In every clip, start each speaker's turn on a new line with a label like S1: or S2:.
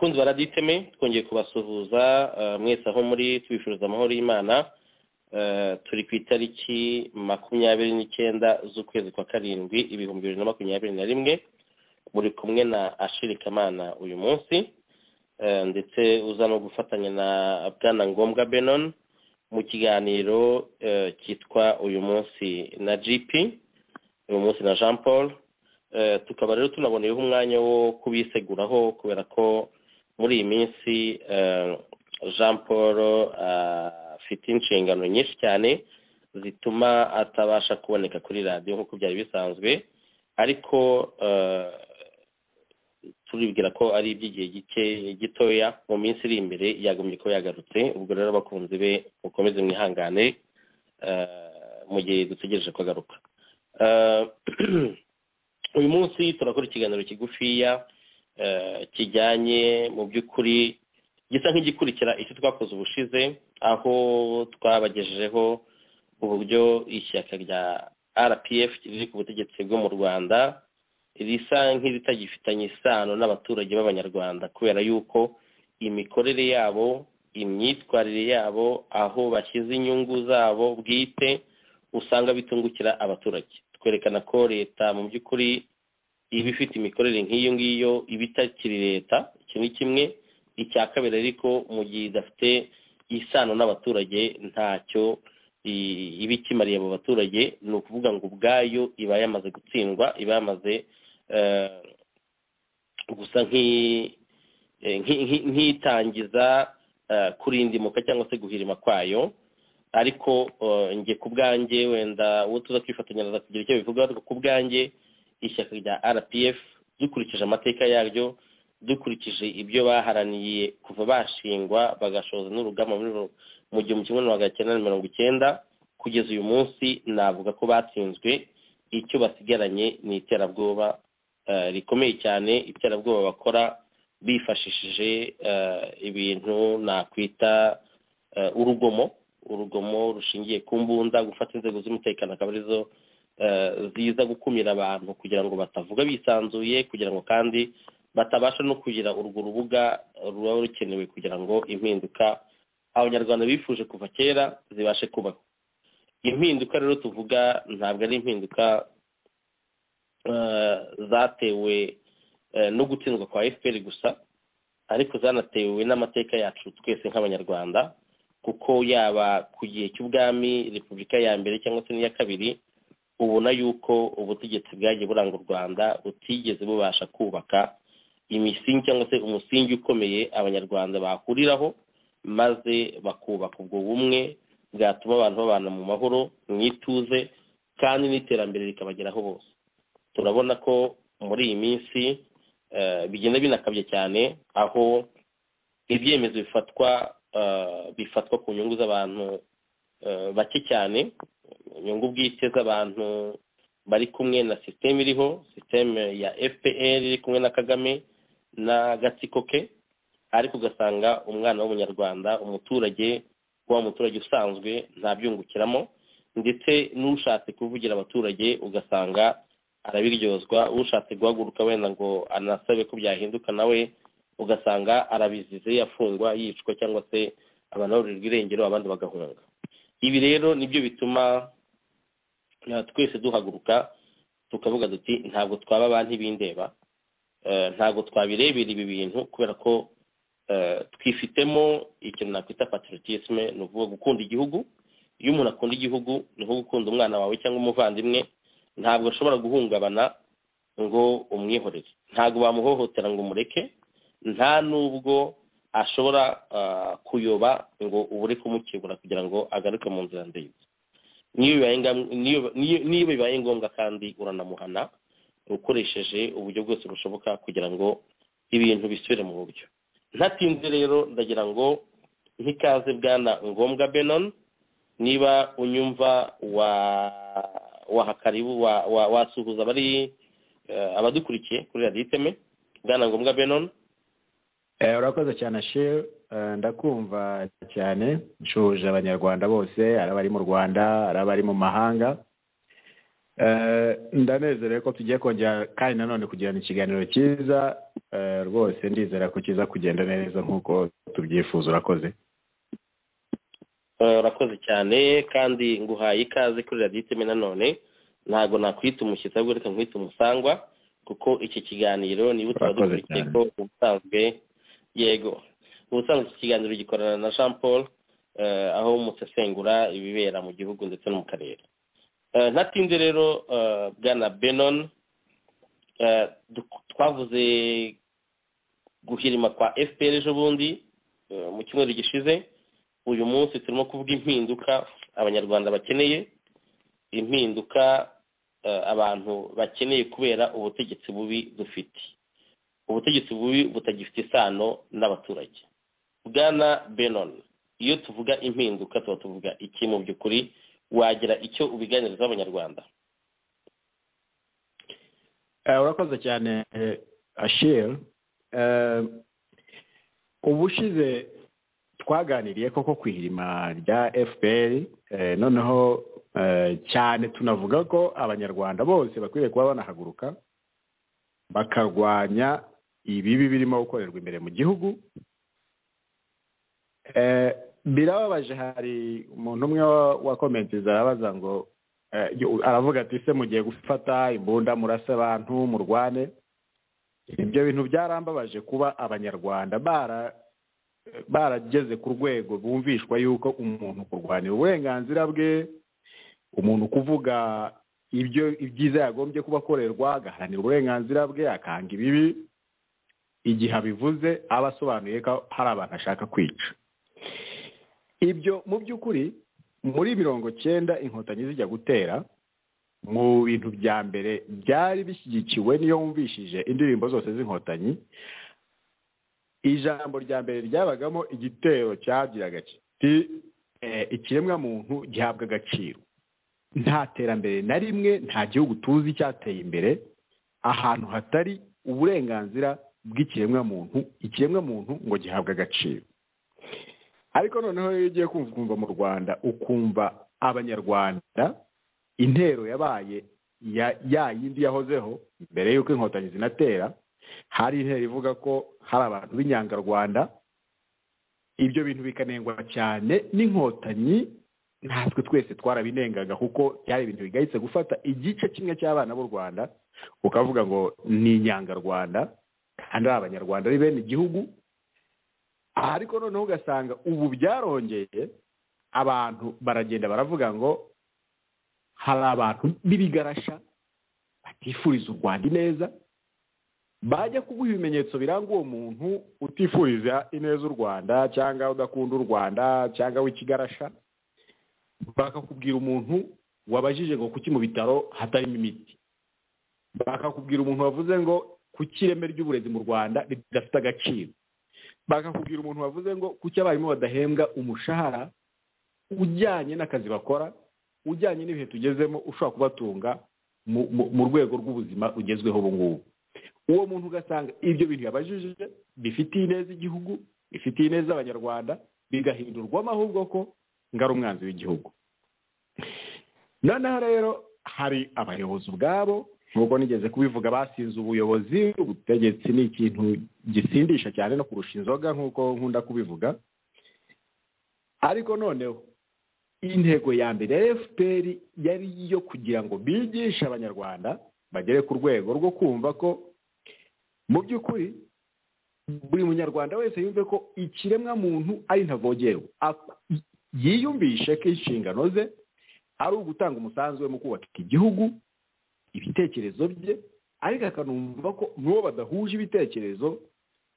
S1: bakunzi baraditeme twongeye kubasuhuza mwese aho muri tubifuriza amahoro y'Imana. Turi ku itariki 29 z'ukwezi kwa karindwi 2021 muri kumwe na Ashiri Kamana uyu munsi, ndetse uza no gufatanya na Bwana Ngombwa Benon mu kiganiro cyitwa uyu munsi na GP, uyu munsi na Jean Paul. Tukaba rero tunaboneyeho umwanya wo kubiseguraho kubera ko muri iyi minsi Jean Paul afite inshingano nyinshi cyane zituma atabasha kuboneka kuri radio nk'uko byari bisanzwe, ariko turibwira ko ari iby'igihe gitoya mu minsi iri imbere yagumye ko yagarutse. Ubwo rero abakunzi be mukomeze mwihangane mu gihe dutegereje ko agaruka. Uyu munsi turakora ikiganiro kigufiya kijyanye mu by'ukuri gisa nk'igikurikira icyo twakoze ubushize, aho twabagejejeho uburyo ishyaka rya RPF riri ku butegetsi bwo mu Rwanda risa nk'iritagifitanye isano n'abaturage b'Abanyarwanda, kubera yuko imikorere yabo, imyitwarire yabo, aho bashyize inyungu zabo bwite usanga bitungukira abaturage. Twerekana ko leta mu by'ukuri iba ifite imikorere nk'iyo ngiyo iba itakiri leta. Iki ni kimwe. Icya kabiri ariko mu gihe idafite isano n'abaturage ntacyo iba ikimariye abo baturage, ni ukuvuga ngo ubwayo iba yamaze gutsindwa, iba yamaze gusa nk'itangiza kurindimuka cyangwa se guhirima kwayo. Ariko nge ku bwanjye, wenda uwo tuza kwifatanyiriza kugira icyo bivuga, ariko ku bwanjye ishyaka rya RPF dukurikije amateka yaryo, dukurikije ibyo baharaniye kuva bashingwa bagashoza n'urugamba mu 1990 kugeza uyu munsi, navuga ko batsinzwe. Icyo basigaranye ni iterabwoba rikomeye cyane, iterabwoba bakora bifashishije ibintu nakwita urugomo rushingiye ku mbunda, gufata inzego z'umutekano akaba arizo ziza gukumira abantu kugira ngo batavuga bisanzuye, kugira ngo kandi batabasha no kugira urwo rubuga ruba rukenewe kugira ngo impinduka Abanyarwanda bifuje kuva kera zibashe kubaho. Impinduka rero tuvuga ntabwo ari impinduka zatewe no gutsindwa kwa FPR gusa, ariko zanatewe n'amateka yacu twese nk'Abanyarwanda, kuko yaba ku gihe cy'ubwami, Repubulika ya mbere cyangwa se n'iya kabiri, ubona yuko ubutegetsi bwagiye buranga u Rwanda butigeze bubasha kubaka imisingi cyangwa se umusingi ukomeye Abanyarwanda bahuriraho, maze bakubaka ubwo bumwe bwatuma abantu babana mu mahoro, mu ituze, kandi n'iterambere rikabageraho bose. Turabona ko muri iyi minsi bigenda binakabye cyane, aho ibyemezo bifatwa ku nyungu z'abantu bake cyane, inyungu bwite z'abantu bari kumwe na systeme iriho, systeme ya FPR iri kumwe na Kagame n'agatsiko ke, ariko ugasanga umwana w'Umunyarwanda, umuturage usanzwe ntabyungukiramo, ndetse n'ushatse kuvugira abaturage ugasanga arabiryozwa. Ushatse guhaguruka wenda ngo anasabe ko byahinduka nawe ugasanga arabizize, yafungwa, yicwa, cyangwa se abantu baburirwa irengero, abandi bagahunga. Ibi rero nibyo bituma twese duhaguruka tukavuga duti ntabwo twaba abantu bindeba, ntabwo twabirebera ibi bintu, kubera ko twifitemo ikintu nakwita patriotisme, ni ukuvuga gukunda igihugu. Iyo umuntu akunda igihugu ni nko gukunda umwana wawe cyangwa umuvandimwe, ntabwo ashobora guhungabana ngo umwihorere, ntabwo bamuhohotera ngo umureke, nta nubwo ashobora kuyoba ngo ubure kumukebura kugira ngo agaruke mu nzira nziza. Niyo bibaye ngombwa kandi uranamuhana ukoresheje uburyo bwose bushoboka kugira ngo ibintu bisubire mu buryo. Ntatinze rero ndagira ngo nk'ikaze Bwana Ngombwa Benon, niba unyumva wahakaribu wasuhuza abadukurikiye kuri Radio Iteme. Bwana Ngombwa Benon.
S2: Urakoze cyane Ashir, ndakumva cyane. Nshuje Abanyarwanda bose, arabari mu Rwanda, arabari mu mahanga. ndanezerewe ko tugiye kongera kandi nanone kugirana ikiganiro cyiza rwose ndizera ko kiza kugenda neza nk'uko tubyifuza. urakoze
S1: urakoze cyane kandi nguhaye ikaze kuri radiyo iteme. nanone ntabwo nakwita umushyitsi ahubwo reka nkwita umusangwa kuko iki kiganiro niba utaba dukurikiye ko ubusanzwe yego ubusanzwe iki kiganiro gikorana na Jean Paul aho musesengura ibibera mu gihugu ndetse no mu karere. ntatinze rero bwana Benon, twavuze guhirima kwa FPR ejo bundi mu cyumweru gishize. uyu munsi turimo kuvuga impinduka abanyarwanda bakeneye, impinduka abantu bakeneye kubera ubutegetsi bubi dufite, ubutegetsi bubi butagifite isano n'abaturage. bwana Benon, iyo tuvuga impinduka tuba tuvuga iki mu by'ukuri? wagira icyo ubiganiriza abanyarwanda?
S2: urakoze cyane Ashir. ubushize twaganiriye koko ku ihirima rya FPR, noneho cyane tunavuga ko abanyarwanda bose bakwiriye kuba banahaguruka bakarwanya ibibi birimo gukorerwa imbere mu gihugu. birababaje, hari umuntu umwe wa komentiza arabaza ngo aravuga ati se mugiye gufata imbunda murase abantu murwane. ibyo bintu byarambabaje kuba abanyarwanda barageze ku rwego bumvishwa yuko umuntu kurwanira uburenganzira bwe, umuntu kuvuga ibyiza yagombye kuba akorerwa, agaharanira uburenganzira bwe, akanga ibibi, igihe abivuze aba asobanuye ko hari abantu ashaka kwica. ibyo mu by'ukuri muri 90 inkotanyi zijya gutera, mu bintu bya mbere byari bishyigikiwe niyo wumvishije indirimbo zose z'inkotanyi, ijambo rya mbere ryabagamo igitero cyagiraga kiti ikiremwa muntu gihabwa agaciro. nta terambere na rimwe, nta gihugu tuzi cyateye imbere ahantu hatari uburenganzira bw'ikiremwa muntu, ikiremwa muntu ngo gihabwe agaciro. ariko noneho iyo ugiye kumva mu Rwanda ukumva abanyarwanda intero yabaye ya yindi yahozeho mbere y'uko inkotanyi zinatera, hari intero ivuga ko hari abantu b'inyangarwanda. ibyo bintu bikanengwa cyane n'inkotanyi, natwe twese twarabinengaga kuko byari ibintu bigayitse gufata igice kimwe cy'abana b'u Rwanda ukavuga ngo ni inyangarwanda kandi ari abanyarwanda ari bene igihugu. ariko noneho ugasanga ubu byarongeye, abantu baragenda baravuga ngo hari abantu b'ibigarasha batifuriza u Rwanda ineza, bajya kuguha ibimenyetso biranga uwo muntu utifuriza ineza u Rwanda cyangwa udakunda u Rwanda cyangwa w'ikigarasha, bakakubwira umuntu wabajije ngo kuki mu bitaro hatarimo imiti, bakakubwira umuntu wavuze ngo kuki ireme ry'uburezi mu Rwanda ridafite agaciro, bakakubwira umuntu wavuze ngo kuki abarimu badahembwa umushahara ujyanye n'akazi bakora, ujyanye n'ibihe tugezemo, ushobora kubatunga mu rwego rw'ubuzima ugezweho ubu ngubu. uwo muntu ugasanga ibyo bintu yabajije bifitiye ineza igihugu, bifitiye ineza abanyarwanda, bigahindurwamo ahubwo ko ngari umwanzi w'igihugu. noneho rero hari abayobozi ubwabo, nk'uko nigeze kubivuga, basinze ubuyobozi. ubutegetsi ni ikintu gisindisha cyane no kurusha inzoga nk'uko nkunda kubivuga. ariko noneho intego ya mbere ya FPR yari iyo kugira ngo bigishe abanyarwanda bagere ku rwego rwo kumva ko mu by'ukuri buri munyarwanda wese yumve ko ikiremwa muntu ari ntavogerwa, yiyumvishe ko inshingano ze ari ugutanga umusanzu we mu kubaka igihugu, ibitekerezo bye, ariko akanumva ko n'uwo badahuje ibitekerezo,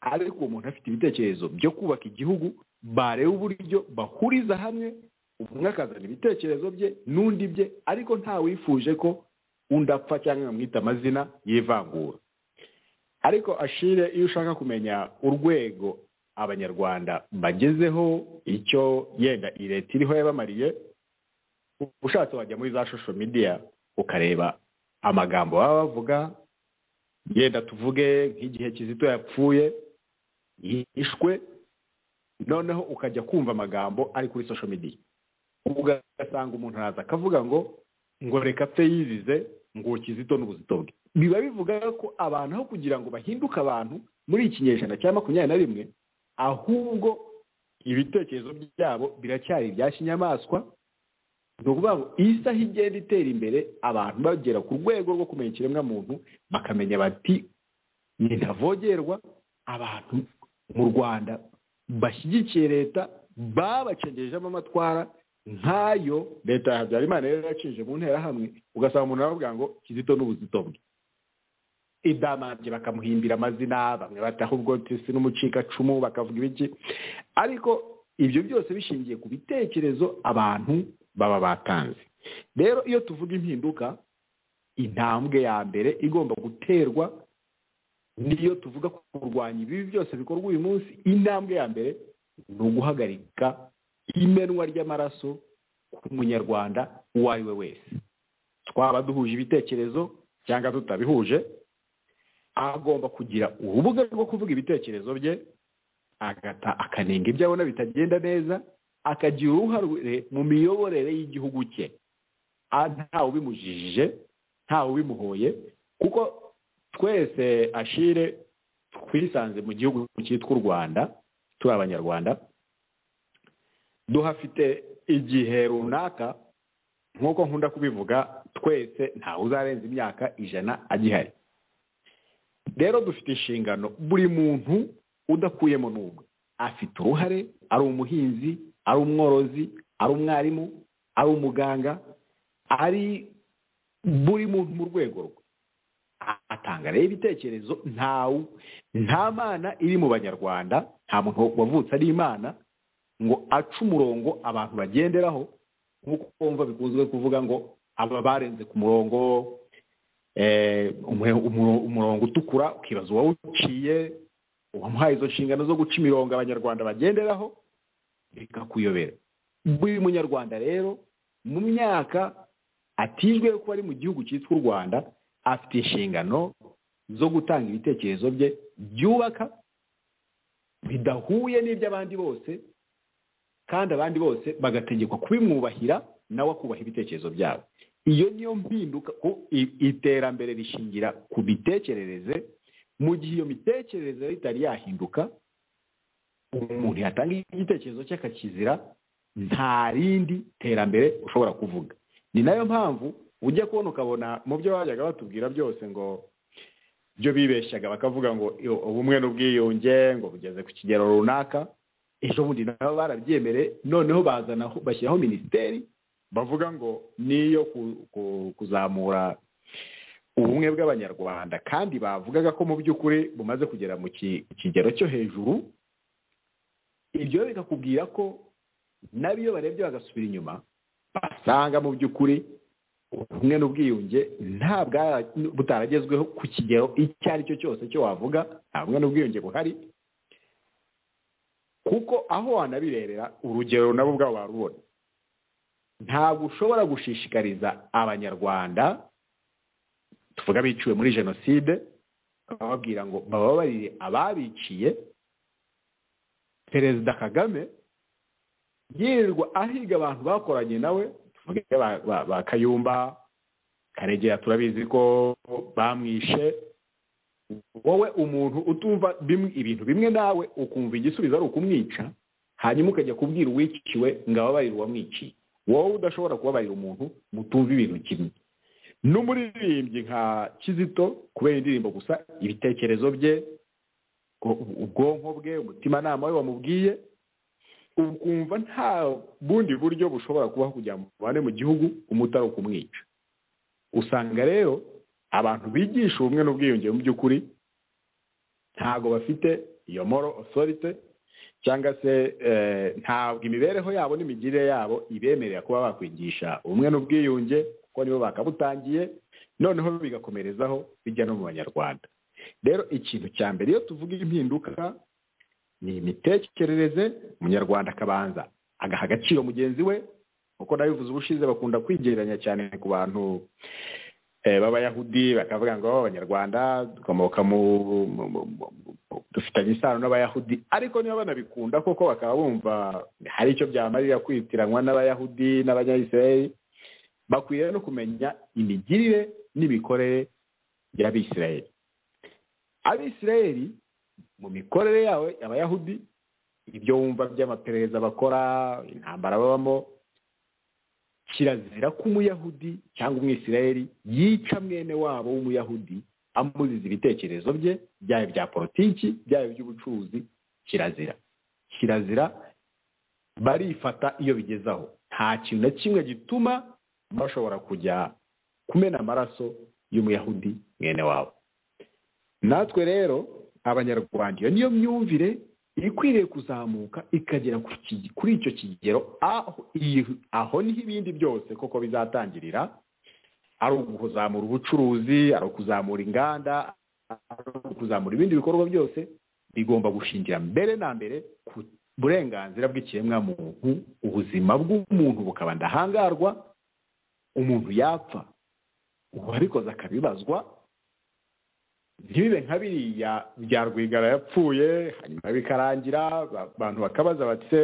S2: ariko uwo muntu afite ibitekerezo byo kubaka igihugu, bareba uburyo bahuriza hamwe, umwe akazana ibitekerezo bye n'undi bye, ariko nta wifuje ko undi apfa cyangwa bamwita amazina y'ivangura. ariko Ashire, iyo ushaka kumenya urwego abanyarwanda bagezeho, icyo yenda leta iriho yabamariye, ushatse wajya muri za social media ukareba amagambo baba bavuga. yenda tuvuge nk'igihe Kizito yapfuye, yishwe, noneho ukajya kumva amagambo ari kuri social media, ugasanga umuntu araza akavuga ngo ngo reka apfe yizize ngo Kizito n'ubuzito bwe. Biba bivuga ko abantu aho kugira ngo bahinduke abantu muri iki kinyejana cya 21 ahubwo ibitekerezo byabo biracyari ibya kinyamaswa. Ni ukuvuga ngo isaha igenda itera imbere abantu bagera ku rwego rwo kumenya ikiremwa muntu bakamenya bati ntavogerwa. Abantu mu Rwanda bashyigikiye leta babacengejemo amatwara nk'ayo leta ya Habyarimana rero yacinje mu ntera hamwe, ugasaba umuntu aravuga ngo Kizito n'ubuzito bwe. Idamanje bakamuhimbira amazina, bamwe bataho ubwo tisi n'umucika cumu bakavuga ibiki, ariko ibyo byose bishingiye ku bitekerezo abantu baba batanze. Rero iyo tuvuga impinduka, intambwe ya mbere igomba guterwa niyo tuvuga kurwanya ibi byose bikorwa uyu munsi. Intambwe ya mbere ni uguhagarika imenwa ry'amaraso ku munyarwanda uwo ari we wese, twaba duhuje ibitekerezo cyangwa tutabihuje. Agomba kugira urubuga rwo kuvuga ibitekerezo bye, akanenga ibyo abona bitagenda neza, akagira uruhare mu miyoborere y'igihugu cye, ntawe ubimujijije, ntawe ubimuhoye, kuko twese Ashire twisanze mu gihugu cyitwa u Rwanda turi abanyarwanda. Duhafite igihe runaka, nk'uko nkunda kubivuga, twese ntawe uzarenza imyaka 100 agihari. Rero dufite inshingano, buri muntu udakuyemo n'umwe afite uruhare, ari umuhinzi, ari umworozi, ari umwarimu, ari umuganga, ari buri muntu mu rwego rwe atanga rero ibitekerezo. Nta mana iri mu banyarwanda, nta muntu wavutse ari imana ngo aca umurongo abantu bagenderaho, nk'uko kumva bikunzwe kuvuga ngo aba barenze ku murongo, umurongo utukura, ukibaza uwawuciye, uwamuhaye izo nshingano zo guca imirongo abanyarwanda bagenderaho, bikakuyobera. Buri munyarwanda rero mu myaka atijwe ko ari mu gihugu cyitwa u Rwanda afite inshingano zo gutanga ibitekerezo bye byubaka, bidahuye n'iby'abandi bose, kandi abandi bose bagategekwa kubimwubahira, nawe akubaha ibitekerezo byabo. Iyo niyo mpinduka. Iterambere rishingira ku bitekerereze. Mu gihe iyo mitekerereze itari yahinduka, umuntu yatanga igitekerezo cye akakizira, nta rindi terambere ushobora kuvuga. Ni nayo mpamvu ujya kubona ukabona mu byo bajyaga batubwira byose ngo byo bibeshyaga bakavuga ngo ubumwe n'ubwiyunge ngo bugeze ku kigero runaka, ejo bundi nabo barabyemere, noneho bashyiraho minisiteri bavuga ngo niyo kuzamura ubumwe bw'abanyarwanda, kandi bavugaga ko mu by'ukuri bumaze kugera mu kigero cyo hejuru. Ibyo bikakubwira ko nabiyo barebye bagasubira inyuma, basanga mu by'ukuri ubumwe n'ubwiyunge butaragezweho ku kigero icyo ari cyo cyose cyo wavuga, nta bumwe n'ubwiyunge buhari. Kuko aho wanabirerera urugero nabo ubwabo barubona. Ntabwo ushobora gushishikariza abanyarwanda tuvuga biciwe muri jenoside bababwira ngo bababarire ababiciye. Perezida Kagame yirirwa ahiga abantu bakoranye nawe, tuvuge ba Kayumba, Karegeya turabizi ko bamwishe. Wowe umuntu utumva ibintu bimwe nawe ukumva igisubizo ari ukumwica, hanyuma ukajya kubwira uwiciwe ngo ababarire uwamwiciye. Wowe udashobora kubabarira umuntu mutumva ibintu kimwe. N'umuririmbyi nka Kizito, kubera indirimbo gusa, ibitekerezo bye, ubwonko bwe, umutimanama we wamubwiye, ukumva nta bundi buryo bushobora kubaho kugira ngo mubane mu gihugu umutari ukumwica. Usanga rero abantu bigisha ubumwe n'ubwiyunge mu by'ukuri ntago bafite iyo moral authority, cyangwa se ntabwo imibereho yabo n'imigirire yabo ibemerera kuba bakwigisha ubumwe n'ubwiyunge, kuko nibo bakabutangiye, noneho bigakomerezaho bijya no mu banyarwanda. Rero ikintu cya mbere iyo tuvuga impinduka ni imitekerereze. Umunyarwanda akabanza agaha agaciro mugenzi we, kuko nabivuze ubushize bakunda kwigereranya cyane ku bantu b'abayahudi, bakavuga ngo abanyarwanda dukomoka dufitanye isano n'abayahudi, ariko niba banabikunda koko bakaba bumva hari icyo byamarira kwitiranwa n'abayahudi n'abanyayisiraheli, bakwiriye no kumenya imigirire n'imikorere y'Abisirayeli. Abisirayeli mu mikorere yawe abayahudi, ibyo wumva by'amaperereza bakora, intambara babamo, kirazira ko umuyahudi cyangwa umwisirayeli yica mwene wabo w'umuyahudi amuziza ibitekerezo bye, byaba bya politiki byaba by'ubucuruzi. Kirazira barifata iyo bigezaho. Nta kintu na kimwe gituma bashobora kujya kumena amaraso y'umuyahudi mwene wabo. Natwe rero abanyarwanda, iyo niyo myumvire ikwiriye kuzamuka ikagera kuri icyo kigero, aho niho ibindi byose koko bizatangirira, ari ukuzamura ubucuruzi, ari ukuzamura inganda, ari ukuzamura ibindi bikorwa byose bigomba gushingira mbere na mbere ku burenganzira bw'ikiremwamuntu. Ubuzima bw'umuntu bukaba ndahangarwa, umuntu yapfa uwabikoze akabibazwa, ntibibe nka biriya bya Rwigara yapfuye hanyuma bikarangira abantu bakabaza bati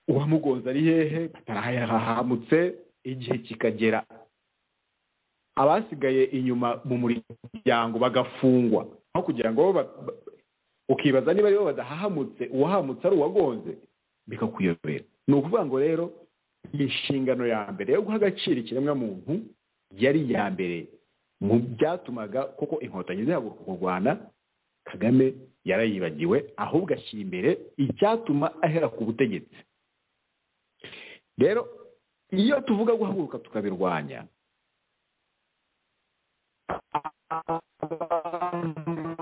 S2: uwamugonze ari hehe, batarahahamutse, igihe kikagera abasigaye inyuma mu muryango bagafungwa, aho kugira ngo ukibaza niba aribo badahahamutse, uwahamutse ari uwagonze, bikakuyobera. Ni ukuvuga ngo rero inshingano ya mbere yo guha agaciro ikiremwamuntu yari iya mbere mu byatumaga koko inkotanyi zihaguruka kurwana. Kagame yarayibagiwe, ahubwo ashyira imbere icyatuma ahera ku butegetsi. Rero iyo tuvuga guhaguruka tukabirwanya,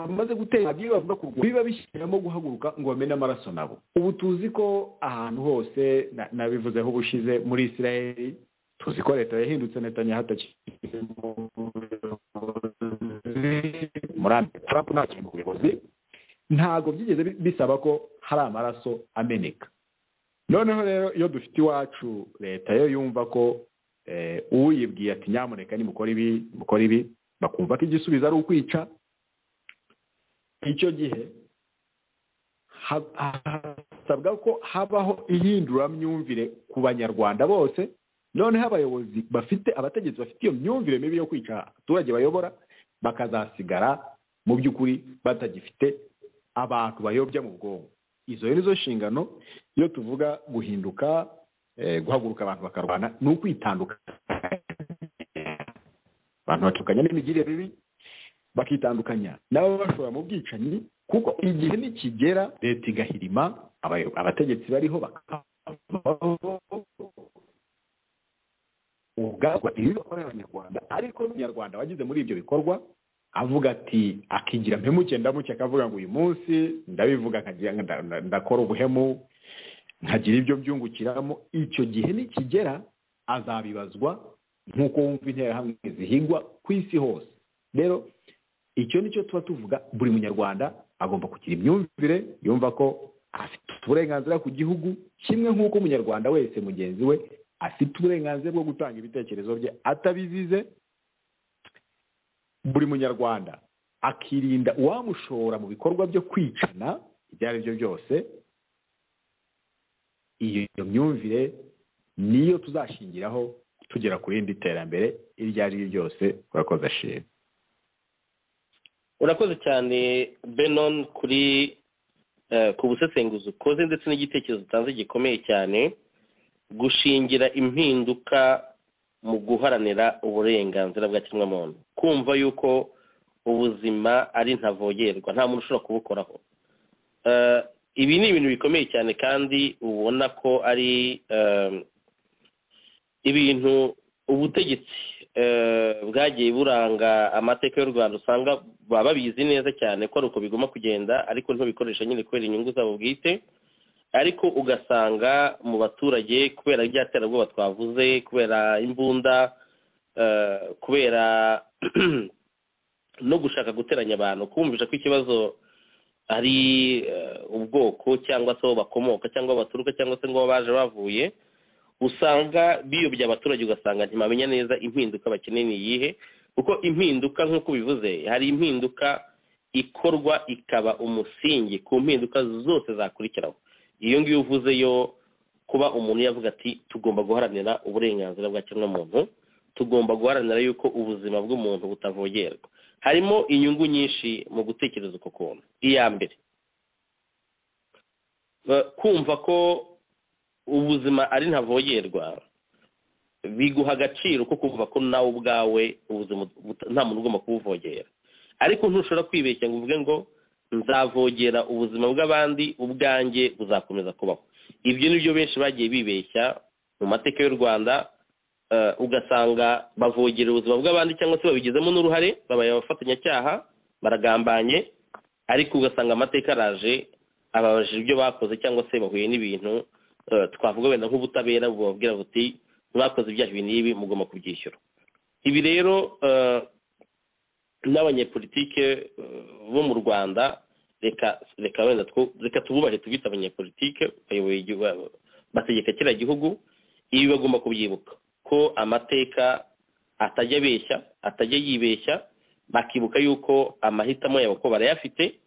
S2: maze gutera bavuga ko biba bishyiramo guhaguruka ngo bamene amaraso nabo. Ubu tuzi ko ahantu hose, nabivuzeho ubushize, muri Isirayeli tuzi ko leta yahindutse, Netanyahu atakirimo, muri Trump nta kintu ku buyobozi, ntabwo byigeze bisaba ko hari amaraso ameneka. Noneho rero iyo dufite iwacu leta yo yumva ko uyibwiye ati nyamuneka nimukora ibi, bakumva ko igisubizo ari ukwica, icyo gihe hasabwa ko habaho ihinduramyumvire ku banyarwanda bose. Noneho abayobozi abategetsi bafite iyo myumvire mibi yo kwica abaturage bayobora bakazasigara mu by'ukuri batagifite abantu bayobya mu bwonko. Izo nizo nshingano. Iyo tuvuga guhinduka, guhaguruka abantu bakarwana, ni ukwitandukanya. Abantu batukanya n'imigirire mibi, bakitandukanya nabo bashobora mu bwicanyi, kuko igihe nikigera leta igahirima, abategetsi bariho bakavaho, ubwabwo ibikorera Abanyarwanda. Ariko n'Umunyarwanda wagize muri ibyo bikorwa avuga ati, akigira mpemuke ndamuke, akavuga ngo uyu munsi ndabivuga, ndakora ubuhemu, nkagira ibyo byungukiramo, icyo gihe nikigera azabibazwa nk'uko wumva interahamwe zihigwa ku isi hose. Rero icyo nicyo tuba tuvuga, buri munyarwanda agomba kugira imyumvire yumva ko afite uburenganzira ku gihugu, kimwe nk'uko umunyarwanda wese mugenzi we afite uburenganzira bwo gutanga ibitekerezo bye atabizize. Buri munyarwanda akirinda uwamushora mu bikorwa byo kwicana ibyo ari byo byose. Iyo myumvire niyo tuzashingiraho tugera ku rindi terambere iryo ari ryo ryose. Urakoze Ashimwe.
S1: Urakoze cyane Benon kuri ku busesenguzi ukoze ndetse n'igitekerezo utanze gikomeye cyane, gushingira impinduka mu guharanira uburenganzira bwa kiremwamuntu, kumva yuko ubuzima ari ntavogerwa, nta muntu ushobora kubukoraho. Ibi ni ibintu bikomeye cyane kandi ubona ko ari ibintu ubutegetsi bwagiye buranga amateka y'u Rwanda, usanga baba babizi neza cyane ko ari uko bigomba kugenda, ariko ntibikoresha nyine kubera inyungu zabo bwite. Ariko ugasanga mu baturage kubera ibyaterabwoba twavuze, kubera imbunda, kubera no gushaka guteranya abantu, kumvisha ko ikibazo ari ubwoko cyangwa se aho bakomoka cyangwa baturuka cyangwa se ngo baje bavuye, usanga biyobya abaturage, ugasanga ntibamenya neza impinduka bakeneye ni iyihe. Kuko impinduka nk'uko bivuze, hari impinduka ikorwa ikaba umusingi ku mpinduka zose zakurikiraho. Iyo ngiyo uvuze yo kuba umuntu yavuga ati tugomba guharanira uburenganzira bwa kiremwamuntu, tugomba guharanira yuko ubuzima bw'umuntu butavogerwa. Harimo inyungu nyinshi mu gutekereza uko kuntu. Iya mbere, kumva ko ubuzima ari ntavogerwa biguha agaciro ko kumva ko nawe ubwawe ubuzima nta muntu ugomba kubuvogera. Ariko ntushobora kwibeshya ngo uvuge ngo nzavogera ubuzima bw'abandi, ubwanjye buzakomeza kubaho. Ibyo nibyo benshi bagiye bibeshya mu mateka y'u Rwanda, ugasanga bavogera ubuzima bw'abandi cyangwa se babigizemo n'uruhare, babaye abafatanyacyaha, baragambanye, ariko ugasanga amateka araje ababajije ibyo bakoze cyangwa se bahuye n'ibintu twavuga wenda nk'ubutabera bubabwira buti mwakoze ibyaha ibi n'ibi mugomba kubyishyura. Ibi rero n'abanyepolitike bo mu Rwanda reka wenda tububahe tubita abanyepolitike bategeka kiriya gihugu. Ibi bagomba kubyibuka ko amateka atajya abeshya, atajya yibeshya, bakibuka yuko amahitamo yabo ko barayafite,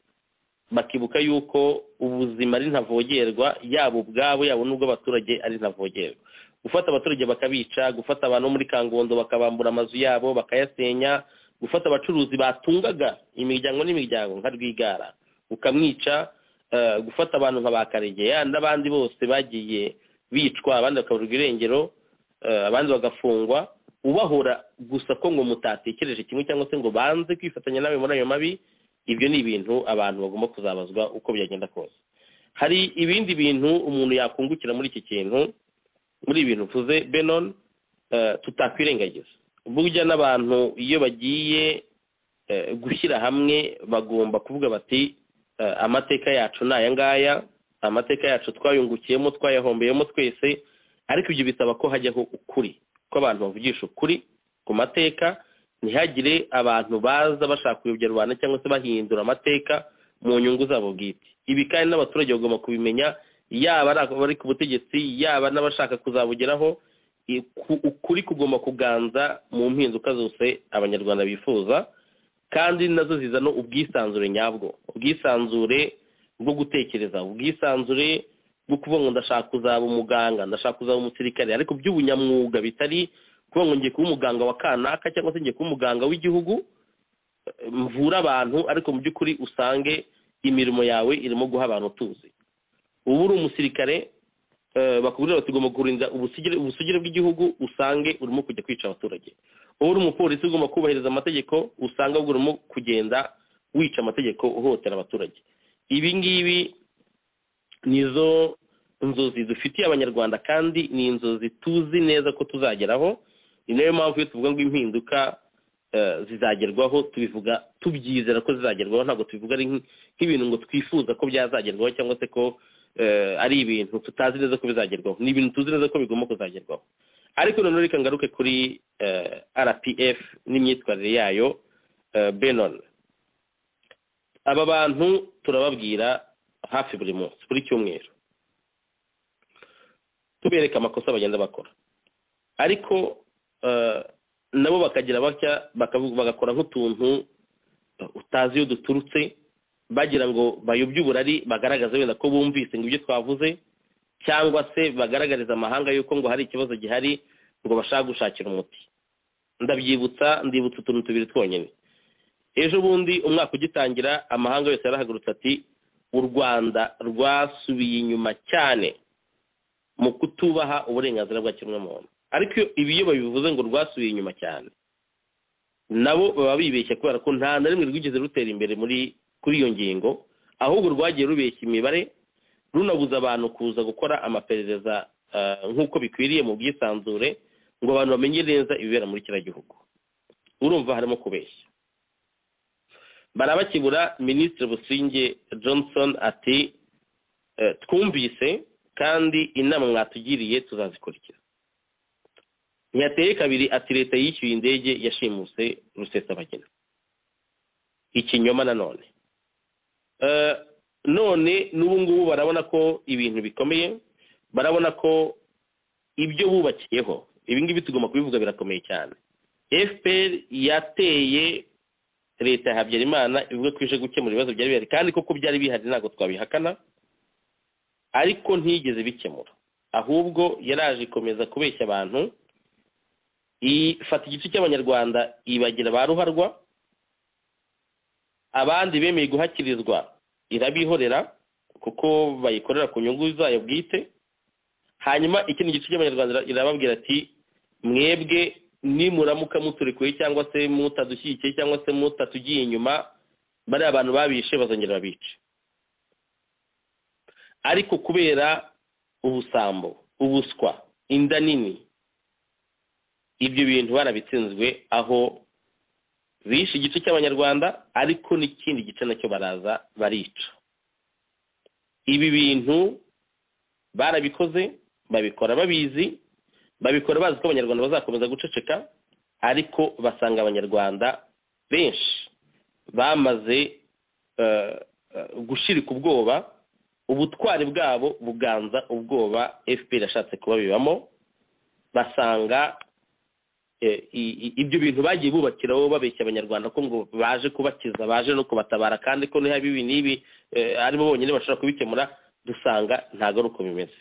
S1: bakibuka yuko ubuzima ari ntavogerwa, yaba ubwabo yaba n'ubw'abaturage ari ntavogerwa. Gufata abaturage bakabica, gufata abantu muri Kangondo bakabambura amazu yabo bakayasenya, gufata abacuruzi batungaga imiryango n'imiryango nka Rwigara ukamwica, gufata abantu nka Bakaregeya n'abandi bose bagiye bicwa, abandi bakaburirwa irengero, abandi bagafungwa, ubahora gusa ko ngo mutatekereje kimwe cyangwa se ngo banze kwifatanya nawe muri ayo mabi. Ibyo ni ibintu abantu bagomba kuzabazwa uko byagenda kose. Hari ibindi bintu umuntu yakungukira muri iki kintu, muri ibintu tuvuze Benon, tutakwirengagiza. Burya n'abantu iyo bagiye gushyira hamwe bagomba kuvuga bati amateka yacu ni aya ngaya, amateka yacu twayungukiyemo, twayahombeyemo twese, ariko ibyo bisaba ko hajyaho ukuri, ko abantu bavugisha ukuri ku mateka, ntihagire abantu baza bashaka kuyobya rubanda cyangwa se bahindura amateka mu nyungu zabo bwite. Ibi kandi n'abaturage bagomba kubimenya, yaba ari ku butegetsi yaba n'abashaka kuzabugeraho. Ukuri kugomba kuganza mu mpinduka zose abanyarwanda bifuza, kandi nazo zizana ubwisanzure nyabwo, ubwisanzure bwo gutekereza, ubwisanzure bwo kuvuga ngo ndashaka kuzaba umuganga, ndashaka kuzaba umusirikare, ariko by'ubunyamwuga, bitari kuvuga ngo ngiye kuba umuganga wa kanaka cyangwa se ngiye kuba umuganga w'igihugu mvura abantu, ariko mu by'ukuri usange imirimo yawe irimo guha abantu utuzi. Ubu uri umusirikare bakubwira bati ugomba kurinda ubusugire bw'igihugu, usange urimo kujya kwica abaturage. Ubu uri umupolisi ugomba kubahiriza amategeko, usanga urimo kugenda wica amategeko, uhohotera abaturage. Ibi ngibi nizo inzozi dufitiye abanyarwanda, kandi ni inzozi tuzi neza ko tuzageraho. Ni nayo mpamvu iyo tuvuga ngo impinduka zizagerwaho, tubivuga tubyizera ko zizagerwaho, ntabwo tubivuga ari nk'ibintu ngo twifuza ko byazagerwaho cyangwa se ko ari ibintu tutazi neza ko bizagerwaho. Ni ibintu tuzi neza ko bigomba kuzagerwaho. Ariko noneho reka ngaruke kuri RPF n'imyitwarire yayo. Benon, aba bantu turababwira hafi buri munsi, buri cyumweru tubereka amakosa bagenda bakora, ariko nabo bakagira batya bagakora nk'utuntu utazi iyo duturutse, bagira ngo bayobye uburari, bagaragaza wenda ko bumvise ngo ibyo twavuze, cyangwa se bagaragariza amahanga yuko ngo hari ikibazo gihari ngo bashaka gushakira umuti. Ndibutsa utuntu tubiri twonyine. Ejo bundi umwaka ugitangira, amahanga yose yarahagurutse ati u Rwanda rwasubiye inyuma cyane mu kutubaha uburenganzira bwa kiremwamuntu. Ariko iyo babivuze ngo rwasubiye inyuma cyane, nabo baba bibeshya, kubera ko nta na rimwe rwigeze rutera imbere kuri iyo ngingo, ahubwo rwagiye rubeshya imibare, runabuza abantu kuza gukora amaperereza nk'uko bikwiriye mu bwisanzure, ngo abantu bamenye neza ibibera muri kiriya gihugu. Urumva harimo kubeshya. Barabakibura. Minisitiri Busingye Johnson ati twumvise kandi inama mwatugiriye tuzazikurikira. Ntiyateye kabiri ati leta yishyuye indege yashimuse Rusesabagina. Ikinyoma nanone. None n'ubu ngubu barabona ko ibintu bikomeye, barabona ko ibyo bubakiyeho, ibi ngibi tugomba kubivuga, birakomeye cyane. FPR yateye leta ya Habyarimana ivuga ko ije gukemura ibibazo byari bihari, kandi koko byari bihari, ntabwo twabihakana, ariko ntigeze bikemura. ahubwo yaraje ikomeza kubeshya abantu, ifata igice cy'abanyarwanda ibagira ba ruharwa, abandi bemeye guhakirizwa irabihorera kuko bayikorera ku nyungu zayo bwite. Hanyuma ikindi gice cy'abanyarwanda irababwira ati mwebwe nimuramuka muturekuye cyangwa se mutadushyigikiye cyangwa se mutatugiye inyuma, bariya abantu babishe bazongera babice. Ariko kubera ubusambo, ubuswa, inda nini, ibyo bintu barabitsinzwe, aho bishe igice cy'abanyarwanda ariko n'ikindi gice nacyo baraza barica. Ibi bintu barabikoze, babikora babizi, babikora bazi ko abanyarwanda bazakomeza guceceka, ariko basanga abanyarwanda benshi bamaze gushirika ubwoba, ubutwari bwabo buganza ubwoba FPR yashatse kubabibamo. Basanga ibyo bintu bagiye bubakiraho babeshya abanyarwanda ko ngo baje kubakiza, baje no kubatabara, kandi ko niba ibi n'ibi aribo bonyine bashobora kubikemura, dusanga ntago ari uko bimeze.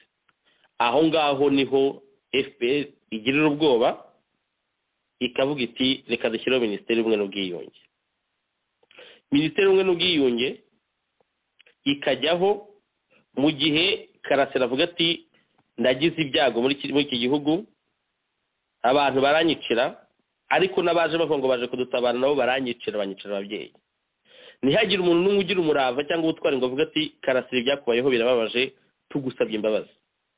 S1: Aho ngaho niho FPR igirira ubwoba, ikavuga iti reka dushyireho minisiteri y'ubumwe n'ubwiyunge. Minisiteri y'ubumwe n'ubwiyunge ikajyaho mu gihe Karasira avuga ati ndagize ibyago muri iki gihugu, abantu baranyicira, ariko n'abaje bavuga ngo baje kudutabara nabo baranyicira, banyicira ababyeyi. Ntihagire umuntu n'umwe ugira umurava cyangwa ubutwari ngo avuga ati Karasira ibyakubayeho birababaje, tugusabye imbabazi.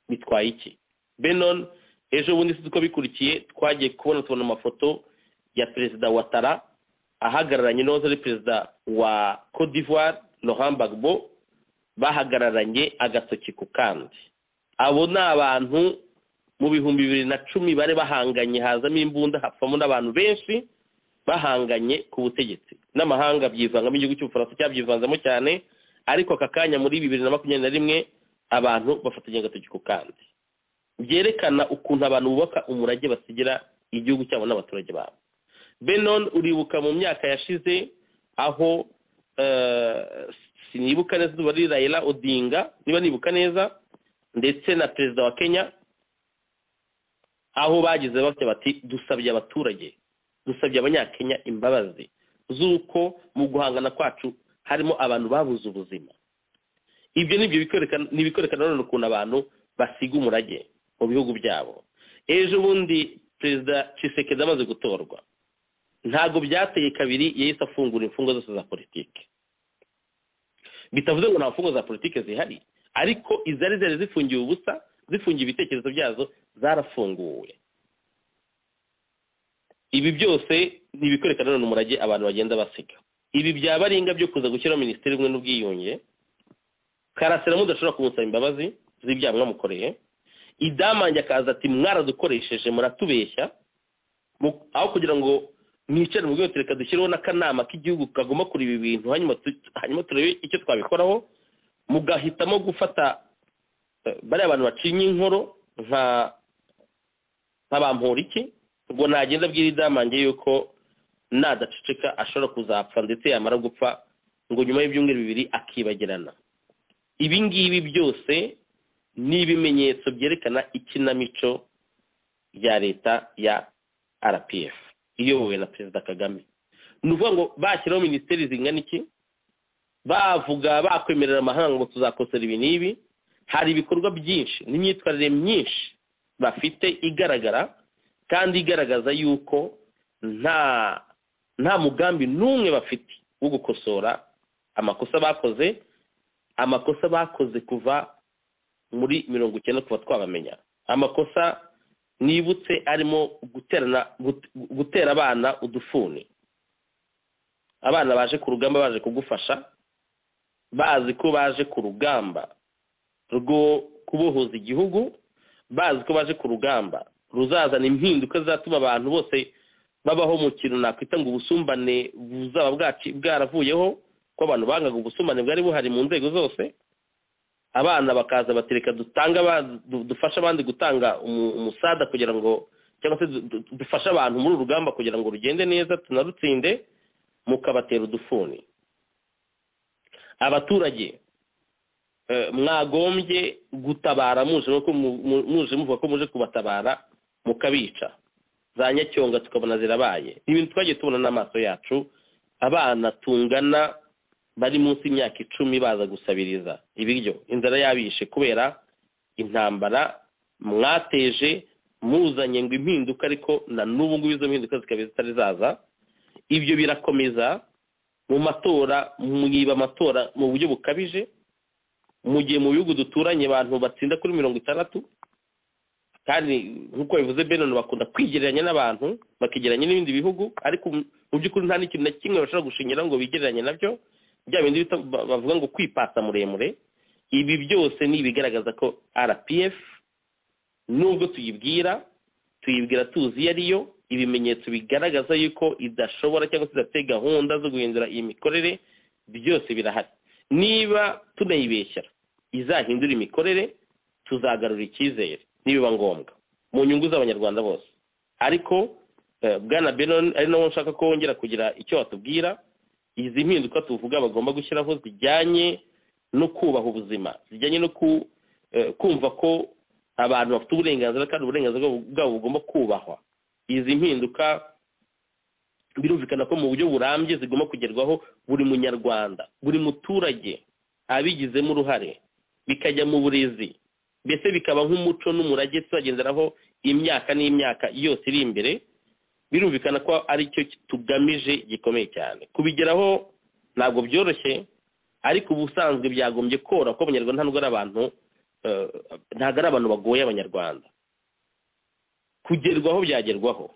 S1: Bitwaye iki? Benon ejo bundi uko bikurikiye twagiye tubona amafoto ya perezida wa Tara ahagararanye n'uwahoze ari perezida wa Côte d'Ivoire Laurent Gbagbo, bahagararanye agatoki ku kandi. Abo ni abantu mu 2010 bari bahanganye, hazamo imbunda, hapfamo n'abantu benshi bahanganye ku butegetsi. N'amahanga byivangamo, igihugu cy'Ubufaransa cyabyivanzamo cyane, ariko aka kanya muri 2021 abantu bafatanye agatoki ku kandi. Byerekana ukuntu abantu bubaka umurage basigira igihugu cyabo n'abaturage babo. Benon uribuka mu myaka yashize aho sinibuka neza bari Raila Odinga, niba nibuka neza, ndetse na perezida wa Kenya, aho bagize bati dusabye abaturage, dusabye abanyakenya imbabazi z'uko mu guhangana kwacu harimo abantu babuze ubuzima. Ibyo nibyo bikwerekana none ukuntu abantu basiga umurage mu bihugu byabo. Ejo bundi perezida Tshisekedi amaze gutorwa, ntago byateye kabiri yahise afungura imfungo zose za politike. Bitavuze ngo nta mfungo za politike zihari, ariko izari zifungiye ubusa, zifungiye ibitekerezo byazo, zarafunguwe. Ibi byose nibikwerekana none umurage abantu bagenda basiga. Ibi byabaringa byo kuza gushyiraho minisiteri y'ubumwe n'ubwiyunge. Karasira mudashobora kumusaba imbabazi z'ibyaha mwamukoreye, idamange akaza ati mwaradukoresheje muratubeshya, aho kugira ngo mwicare mu rwego reka dushyireho n'akanama k'igihugu kagomba kuri ibi bintu, hanyuma turebe icyo twabikoraho, mugahitamo gufata bariya abantu bacinye inkoro nk'abamporiki, ubwo nagenda abwira idamange yuko nadaceceka ashobora kuzapfa, ndetse yamara gupfa ngo nyuma y'ibyumweru 2 akibagirana. Ibi ngibi byose ni ibimenyetso byerekana ikinamico rya leta ya RPF iyobowe na perezida Kagame. Ni ukuvuga ngo bashyiraho minisiteri zingana iki, bavuga bakwemerera amahanga ngo tuzakosera ibi n'ibi, hari ibikorwa byinshi n'imyitwarire myinshi bafite igaragara kandi igaragaza yuko nta mugambi n'umwe bafite wo gukosora amakosa bakoze kuva muri 90 kuva twabamenya. Amakosa nibutse arimo gutera abana udufuni. Abana baje ku rugamba, baje kugufasha, bazi ko baje ku rugamba rwo kubohoza igihugu, bazi ko baje ku rugamba ruzazana impinduka zatuma abantu bose babaho mu kintu nakwita ngo ubusumbane buzaba bwaravuyeho, ko abantu bangaga ubusumbane bwari buhari mu nzego zose. Abana bakaza batereka dufasha abandi gutanga umusada kugira ngo, cyangwa se dufasha abantu muri urugamba kugira ngo rugende neza tunarutsinde, mukabatera udufuni. Abaturage mwagombye gutabara muje muvuga ko muje kubatabara mukabica za Nyacyonga tukabona zirabaye ibintu twagiye tubona n'amaso yacu abana tungana bari munsi y'imyaka 10 baza gusabiriza ibiryo inzara yabishe kubera intambara mwateje muzanye ngo impinduka ariko na n'ubu ngubu izo mpinduka zikaba zitari zaza ibyo birakomeza mu matora mwiba amatora mu buryo bukabije mu gihe mu bihugu duturanye abantu batsinda kuri 60 kandi nkuko bivuze Benon bakunda kwigereranya n'abantu bakigereranya n'ibindi bihugu ariko mu by'ukuri nta n'ikintu na kimwe bashobora gushingira ngo bigereranye nabyo bya bindi bavuga ngo kwipata muremure ibi byose ni ibigaragaza ko RPF nubwo tuyibwira tuzi yariyo ibimenyetso bigaragaza yuko idashobora cyangwa se idafite gahunda zo guhindura iyi mikorere byose birahari niba tunayibeshyara izahindura imikorere tuzagarura icyizere nibiba ngombwa mu nyungu z'abanyarwanda bose ariko bwana Benon ari nawo nshaka ko wongera kugira icyo watubwira izi mpinduka tuvuga bagomba gushyiraho zijyanye no kubaha ubuzima zijyanye no kumva ko abantu bafite uburenganzira kandi uburenganzira bwabo bugomba kubahwa izi mpinduka birumvikana ko mu buryo burambye zigomba kugerwaho buri munyarwanda buri muturage abigizemo uruhare bikajya mu burezi mbese bikaba nk'umuco n'umurage tuzagenderaho imyaka n'imyaka yose iri imbere birumvikana ko ari cyo tugamije gikomeye cyane kubigeraho ntabwo byoroshye ariko ubusanzwe byagombye kora ko abanyarwanda ntabwo ari abantu bagoye abanyarwanda kugerwaho byagerwaho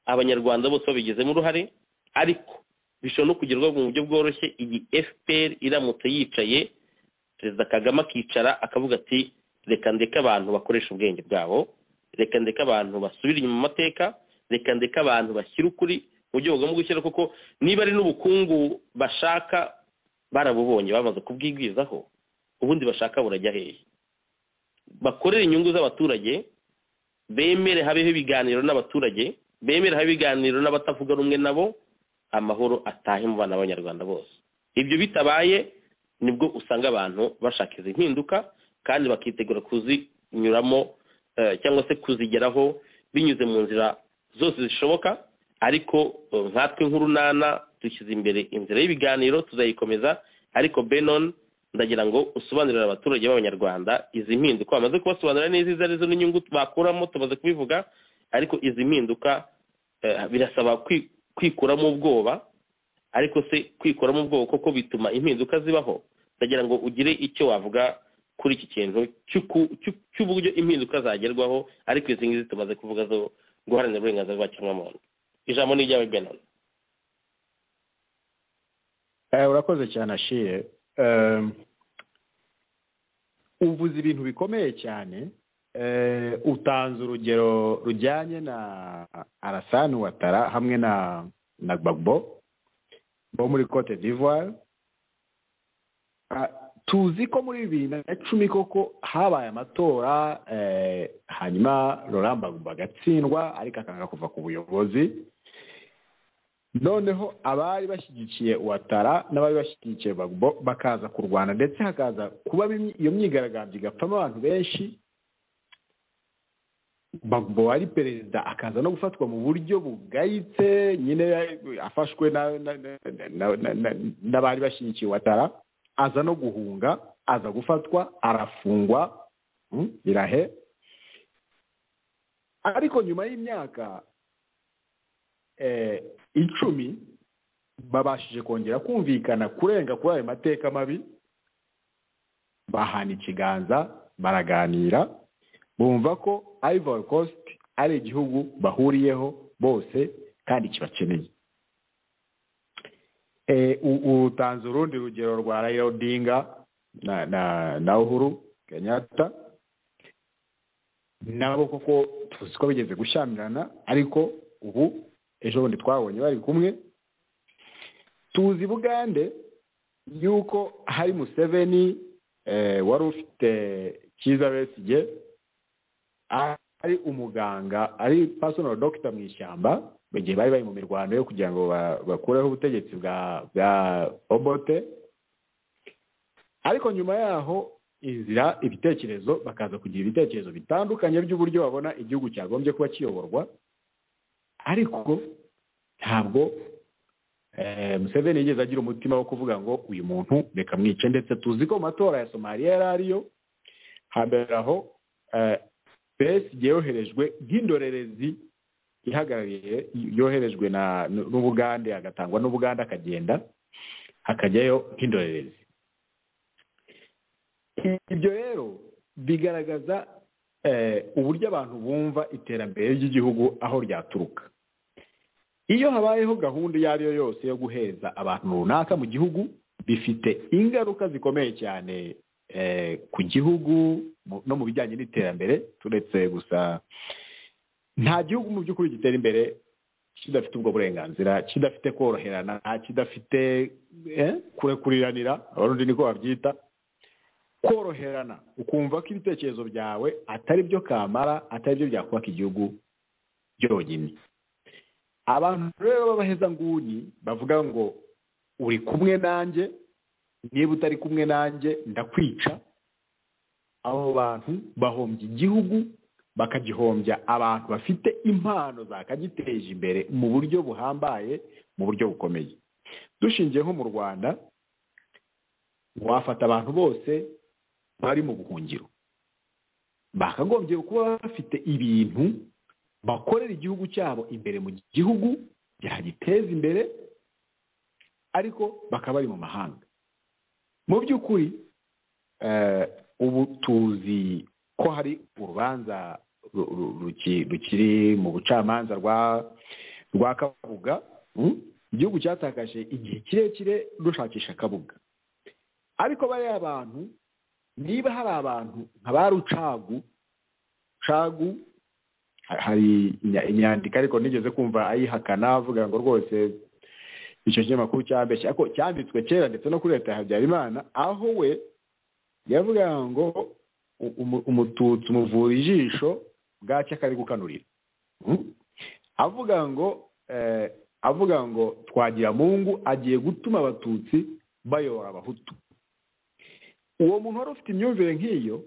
S1: abanyarwanda bose babigizemo uruhare ariko bishobora no kugerwaho mu buryo bworoshye iyi FPR iramutse yicaye Perezida Kagame akicara akavuga ati reka ndeka abantu bakoresha ubwenge bwabo reka ndeka abantu basubira inyuma mu mateka reka ndeka abantu bashyira ukuri mu buryo bagomba gushyira kuko niba ari n'ubukungu bashaka barabubonye bamaze kubwigwizaho ubundi bashaka burajya hehe bakorera inyungu z'abaturage bemere habeho ibiganiro n'abaturage bemere habe ibiganiro n'abatavuga rumwe nabo amahoro atahe mu bana b'abanyarwanda bose ibyo bitabaye nibwo usanga abantu bashaka izi mpinduka kandi bakitegura kuzinyuramo cyangwa se kuzigeraho binyuze mu nzira zose zishoboka ariko nkatwe nk'urunana dushyize imbere inzira y'ibiganiro tuzayikomeza ariko Benon ndagira ngo usobanurire abaturage b'abanyarwanda izi mpinduka bamaze kubasobanurira neza izo arizo n'inyungu bakuramo tumaze kubivuga ariko izi mpinduka birasaba kwikuramo ubwoba ariko se kwikuramo ubwoba koko bituma impinduka zibaho ndagira ngo ugire icyo wavuga kuri iki kintu cy'uburyo impinduka zagerwaho ariko izi ngizi tumaze kuvuga zo guharanira uburenganzira bwa kiremwamuntu ijambo ni iryawe Benon.
S2: Urakoze cyane Ashire uvuze ibintu bikomeye cyane utanze urugero rujyanye na Alassane Ouattara hamwe na Gbagbo bo muri Cote d'Ivoire tuzi ko muri 2010 koko habaye amatora hanyuma Laurent Gbagbo agatsindwa ariko akanga kuva ku buyobozi noneho abari bashyigikiye Ouattara n'abari bashyigikiye Gbagbo bakaza kurwana ndetse hakaza kuba iyo myigaragambyo igapfamo abantu benshi Gbagbo wari perezida akaza no gufatwa mu buryo bugayitse nyine afashwe n'abari bashyigikiye Ouattara aza no guhunga aza gufatwa arafungwa birahe ariko nyuma y'imyaka 10 babashije kongera kumvikana kurenga kuri ayo mateka mabi bahana ikiganza baraganira bumva ko Ivory Coast ari igihugu bahuriyeho bose kandi kibakeneye utanze urundi rugero rwa Raila Odinga na Uhuru Kenyatta nabo koko tuzi ko bigeze gushyamirana ariko ubu ejo bundi twabonye bari kumwe tuzi Bugande yuko hari Museveni wari ufite Kizza Besigye ari umuganga ari personal doctor mu ishyamba bagiye bari mu mirwano yo kugira ngo bakureho ubutegetsi bwa Obote ariko nyuma yaho inzira ibitekerezo bakaza kugira ibitekerezo bitandukanye by'uburyo babona igihugu cyagombye kuba kiyoborwa, ariko ntabwo Museveni yigeze agira umutima wo kuvuga ngo uyu muntu reka mwice, ndetse tuzi ko mu matora ya Somalia yari ariyo hambere aho Besigye yoherejwe nk'indorerezi ihagarariye, yoherejwe n'Ubugande, agatangwa n'Ubugande akagenda hakajyayo nk'indorerezi. Ibyo rero bigaragaza uburyo abantu bumva iterambere ry'igihugu aho ryaturuka. Iyo habayeho gahunda iyo ari yo yose yo guheza abantu runaka mu gihugu, bifite ingaruka zikomeye cyane ku gihugu no mu bijyanye n'iterambere. Turetse gusa nta gihugu mu by'ukuri gitera imbere kidafite ubwo burenganzira, kidafite koroherana, kidafite kurekuriranira, abarundi niko babyita, koroherana, ukumva ko ibitekerezo byawe atari byo kamara, atari byo byakubaka igihugu byonyine. Abantu rero b'abahezanguni bavuga ngo uri kumwe nanjye, niba utari kumwe nanjye ndakwica, abo bantu bahombya igihugu, bakagihombya abantu bafite impano zakagiteje imbere mu buryo buhambaye, mu buryo bukomeye. Dushingiye nko mu Rwanda, wafata abantu bose bari mu buhungiro, bakagombye kuba bafite ibintu bakorera igihugu cyabo imbere mu gihugu byagiteza imbere, ariko bakaba bari mu mahanga. Mu by'ukuri ubu tuzi ko hari urubanza rukiri mu bucamanza rwa Kabuga. Igihugu cyatakaje igihe kirekire rushakisha Kabuga, ariko bariya abantu, niba hari abantu nka ba Rucagu, hari inyandiko ariko nigeze kumva ayihakana avuga ngo rwose icyo kinyamakuru cyambeshye, ariko cyanditswe kera ndetse no kuri leta ya Habyarimana, aho we yavuga ngo umututsi umuvura ijisho bwacya kari gukanurira, avuga ngo Twagiramungu agiye gutuma abatutsi bayobora abahutu. Uwo muntu wari ufite imyumvire nk'iyo,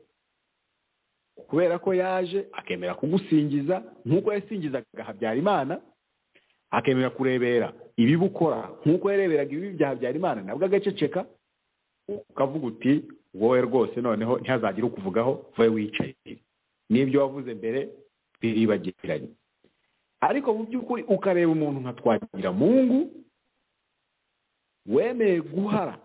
S2: kubera ko yaje akemera kugusingiza nk'uko yasingizaga Habyarimana, akemera kurebera ibibi ukora nk'uko yareberaga ibibi bya Habyarimana, nabwo agaceceka, ukavuga uti wowe rwose noneho ntihazagire ukuvugaho, vaye wicaye, n'ibyo wavuze mbere biribagiranye. Ariko mu by'ukuri ukareba umuntu nka Twagiramungu wemeye guhara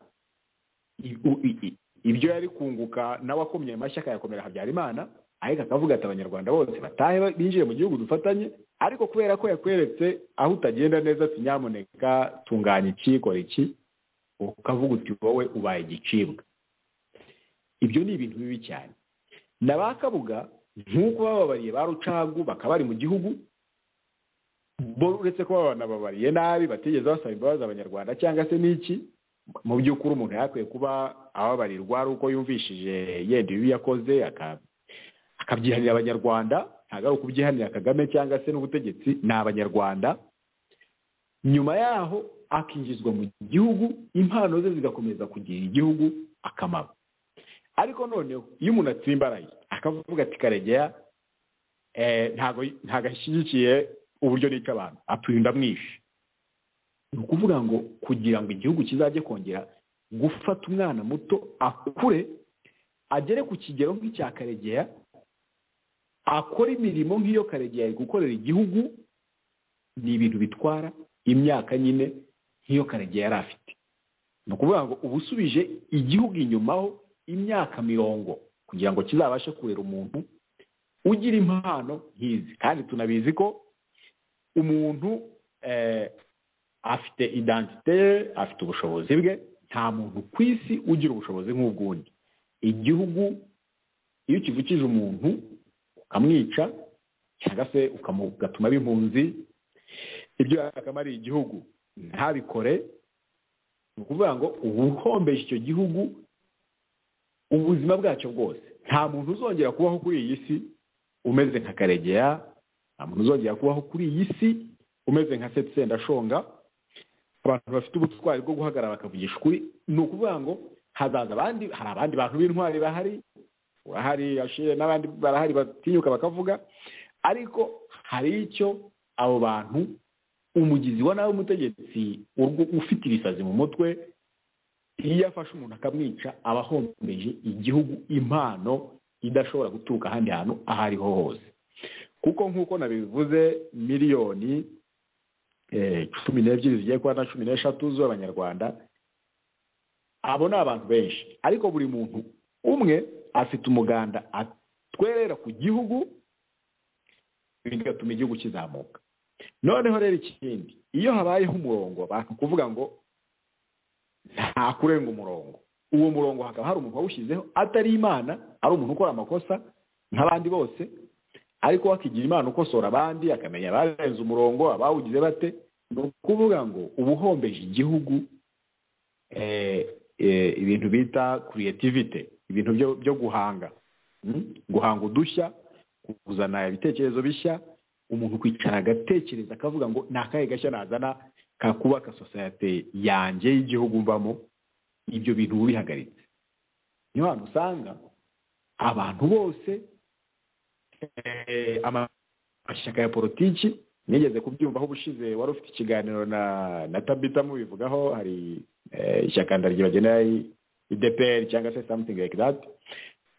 S2: ibyo yari kunguka, nawe akomye amashyi akayakomera Habyarimana, ariko akavuga ati abanyarwanda bose batahe binjiye mu gihugu dufatanye, ariko kubera ko yakweretse aho utagenda neza, ati nyamuneka tunganya iki, kora iki, ukavuga uti wowe ubaye igicibwa. Ibyo ni ibintu bibi cyane. Na ba Kabuga nk'uko bababariye ba Rucagu bakaba bari mu gihugu, bo uretse ko banababariye nabi, batigeze basaba imbabazi abanyarwanda cyangwa se n'iki, mu by'ukuri umuntu yakwiye kuba ababarirwa ari uko yumvishije yenda ibibi yakoze akabyihanira abanyarwanda, ntabwo ari ukubyihanira Kagame cyangwa se n'ubutegetsi, ni abanyarwanda. Nyuma yaho akinjizwa mu gihugu, impano ze zigakomeza kugira igihugu akamaro. Ariko noneho iyo umuntu atsimbaraye akavuga ati Karegeya ntabwo ashyigikiye uburyo nica abantu, aturinda mwishe, ni ukuvuga ngo kugira ngo igihugu kizajye kongera gufata umwana muto akure agere ku kigero nk'icya Karegeya, akora imirimo nk'iyo Karegeya ari gukorera igihugu, ni ibintu bitwara imyaka nyine nk'iyo Karegeya yari afite. Ni ukuvuga ngo uba usubije igihugu inyumaho imyaka 40 kugira ngo kizabashe kurera umuntu ugira impano nk'izi. Kandi tunabizi ko umuntu afite identite, afite ubushobozi bwe, nta muntu ku isi ugira ubushobozi nk'ubwundi. Igihugu iyo kivukije umuntu ukamwica cyangwa se ugatuma b'impunzi, ibyo akamariye igihugu ntabikore, ni ukuvuga ngo uba uhombeje icyo gihugu ubuzima bwacyo bwose. Nta muntu uzongera kubaho kuri iyi si umeze nka Karegeya, nta muntu uzongera kubaho kuri iyi si umeze nka Sendashonga, abantu bafite ubutwari bwo guhagarara bakavugisha ukuri. Ni ukuvuga ngo hazaza abandi, hari abandi bantu b'intwari bahari, urahari Ashire n'abandi barahari batinyuka bakavuga, ariko hari icyo abo bantu umugizi wa nawe umutegetsi ufite ibisazi mu mutwe, iyo afashe umuntu akamwica aba ahombeje igihugu impano idashobora guturuka ahandi hantu aho ariho hose. Kuko nk'uko nabivuze, miliyoni 12 zigiye kuba na 13 z'abanyarwanda, abo ni abantu benshi, ariko buri muntu umwe afite umuganda atwerera ku gihugu, bigatuma igihugu kizamuka. Noneho rero ikindi, iyo habayeho umurongo abantu kuvuga ngo nta kurenga umurongo, uwo murongo hakaba hari umuntu wawushyizeho atari Imana, ari umuntu ukora amakosa nk'abandi bose, ariko wakigira Imana ukosora abandi, akamenya barenze umurongo abawugize bate, ni ukuvuga ngo ubuhombeje igihugu ibintu bita creativity, ibintu byo guhanga udushya, kuzana ibitekerezo bishya, umuntu kwicara agatekereza akavuga ngo ni akahe gashya nazana kakubaka society yanjye y'igihugu mbamo, ibyo bintu bihagaritse. Niyo hantu usanga abantu bose amashyaka ya politiki, nigeze kubyumvaho ubushize wari ufite ikiganiro na Tabita mubivugaho, hari ishyaka ndaryibagenera IDPR cyangwa se something like that,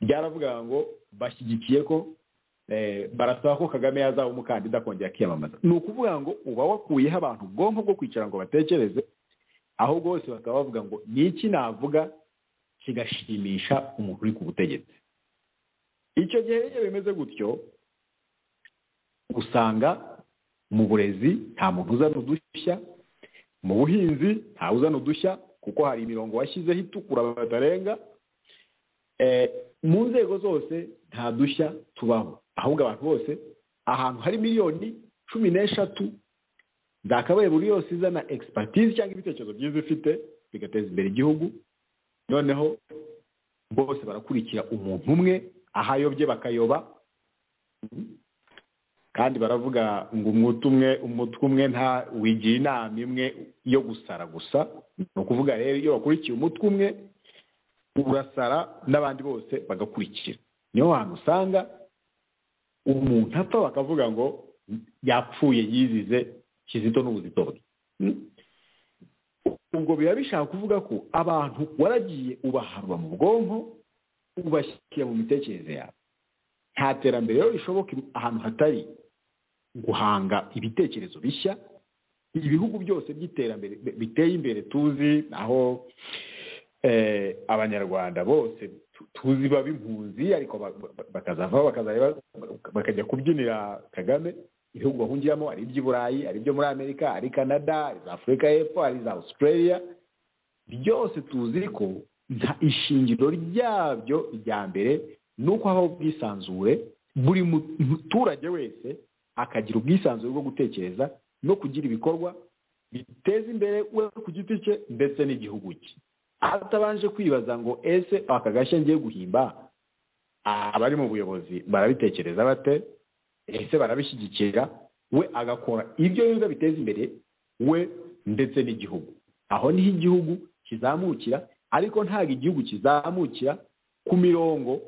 S2: ryaravuga ngo bashyigikiye ko barasaba ko Kagame yazaba umukandida kongera akiyamamaza. Ni ukuvuga ngo uba wakuyeho abantu ubwonko bwo kwicara ngo batekereze, aho bose bakaba bavuga ngo ni iki navuga kigashimisha umuntu uri ku butegetsi. Icyo gihe iyo bimeze gutyo, usanga mu burezi nta muntu uzana udushya, mu buhinzi nta uzana udushya kuko hari imirongo washyizeho itukura batarenga, mu nzego zose nta dushya tubaho, ahubwo abantu bose ahantu hari miliyoni 13 zakabaye buri yose izana expertise cyangwa ibitekerezo byiza ifite bigateza imbere igihugu, noneho bose barakurikira umuntu umwe, ahayobye bakayoba, kandi baravuga ngo umutwe umwe nta wigira inama imwe yo gusara gusa. Ni ukuvuga rero iyo bakurikiye umutwe umwe urasara n'abandi bose bagakurikira. Niyo hantu usanga umuntu apfa bakavuga ngo yapfuye yizize Kizito n'ubuzito bwe. Ubwo biba bishaka kuvuga ko abantu waragiye ubaharwa mu bwonko, ubashyira mu mitekerereze yawe. Nta terambere rero rishoboka ahantu hatari guhanga ibitekerezo bishya. Ibihugu byose by'iterambere biteye imbere tuzi, aho abanyarwanda bose tuzi baba impunzi, ariko bakazavaho bakajya kubyinira Kagame. Ibihugu bahungiramo ari iby'i Burayi, ari ibyo muri Amerika, ari Canada, ari za Afurika y'Epfo, ari za Australia, byose tuzi ko nta ishingiro ryabyo rya mbere nuko habaho ubwisanzure, buri muturage wese akagira ubwisanzure bwo gutekereza no kugira ibikorwa biteza imbere we ku giti cye ndetse n'igihugu cye, atabanje kwibaza ngo ese aka gashya ngiye guhimba abari mu buyobozi barabitekereza bate, ese barabishyigikira, we agakora ibyo yumva biteza imbere we ndetse n'igihugu. Aho niho igihugu kizamukira, ariko ntabwo igihugu kizamukira ku mirongo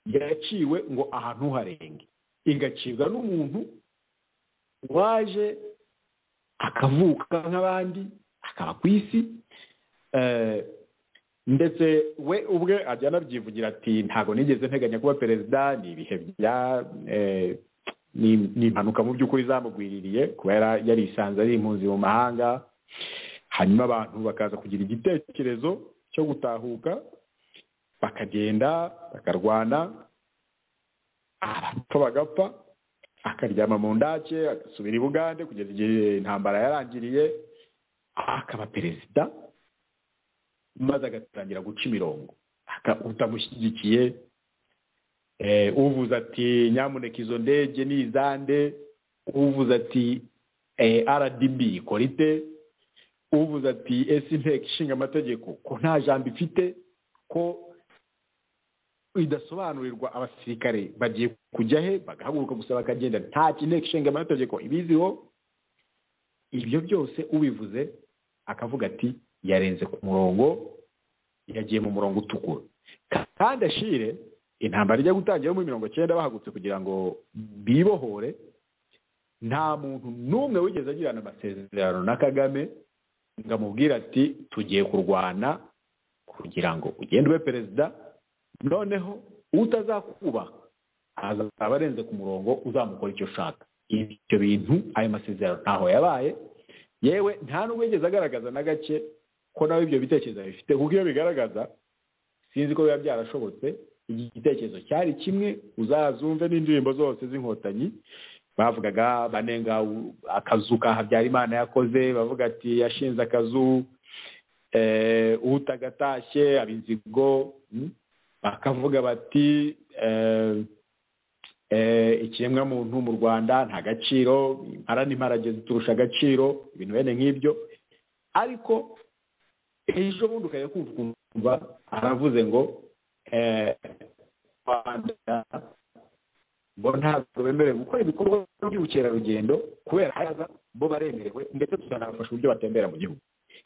S2: yaciwe ngo ahantu harenge, igacibwa n'umuntu waje akavuka nk'abandi akaba ku isi, ndetse we ubwe ajya anabyivugira ati ntabwo nigeze nteganya kuba perezida, ni ibihe bya ni impanuka mu by'ukuri zamugwiririye kuba yarisanze ari impunzi mu mahanga, hanyuma abantu bakaza kugira igitekerezo cyo gutahuka, bakagenda bakarwana, abapfa bagapfa, akaryama mu ndake, agasubira i Bugande kugeza igihe intambara yarangiriye, akaba perezida, maze agatangira guca imirongo. Utamushyigikiye uvuze ati nyamuneka izo ndege ni izande, uvuze ati RDB ikora ite, uvuze ati ese inteko ishinga amategeko ko nta jambo ifite, ko idasobanurirwa abasirikare bagiye kujya he, bagahaguruka gusa bakagenda, nta inteko ishinga amategeko ibiziho. Ibyo byose ubivuze akavuga ati yarenze ku murongo, yagiye mu murongo utukura. Kandi Ashire intambara ijya gutangira muri 1990 bahagutse kugira ngo bibohore, nta muntu n'umwe wigeze agirana amasezerano na Kagame ngo amubwire ati tugiye kurwana kugira ngo ugende ube perezida, noneho utazakuba azaba arenze ku murongo uzamukora icyo ushaka. Ibyo bintu ayo masezerano ntaho yabaye, yewe nta n'ubwo yigeze agaragaza na gake ko nawe ibyo bitekerezo bifite, kuko iyo bigaragaza sinzi ko biba byarashobotse. Igitekerezo cyari kimwe, uzazumve n'indirimbo zose z'inkotanyi bavugaga banenga akazu ka Habyarimana yakoze, bavuga ati yashinze akazu utagatashe abinzigo, bakavuga bati ikiremwa muntu mu Rwanda nta gaciro, impara n'imparage ziturusha agaciro, ibintu bene nk'ibyo. Ariko ejo bundi ukajya kumva aravuze ngo bo ntabwo bemerewe gukora ibikorwa by'ubukerarugendo kubera haza bo baremerewe, ndetse tuzanabafasha uburyo batembera mu gihugu.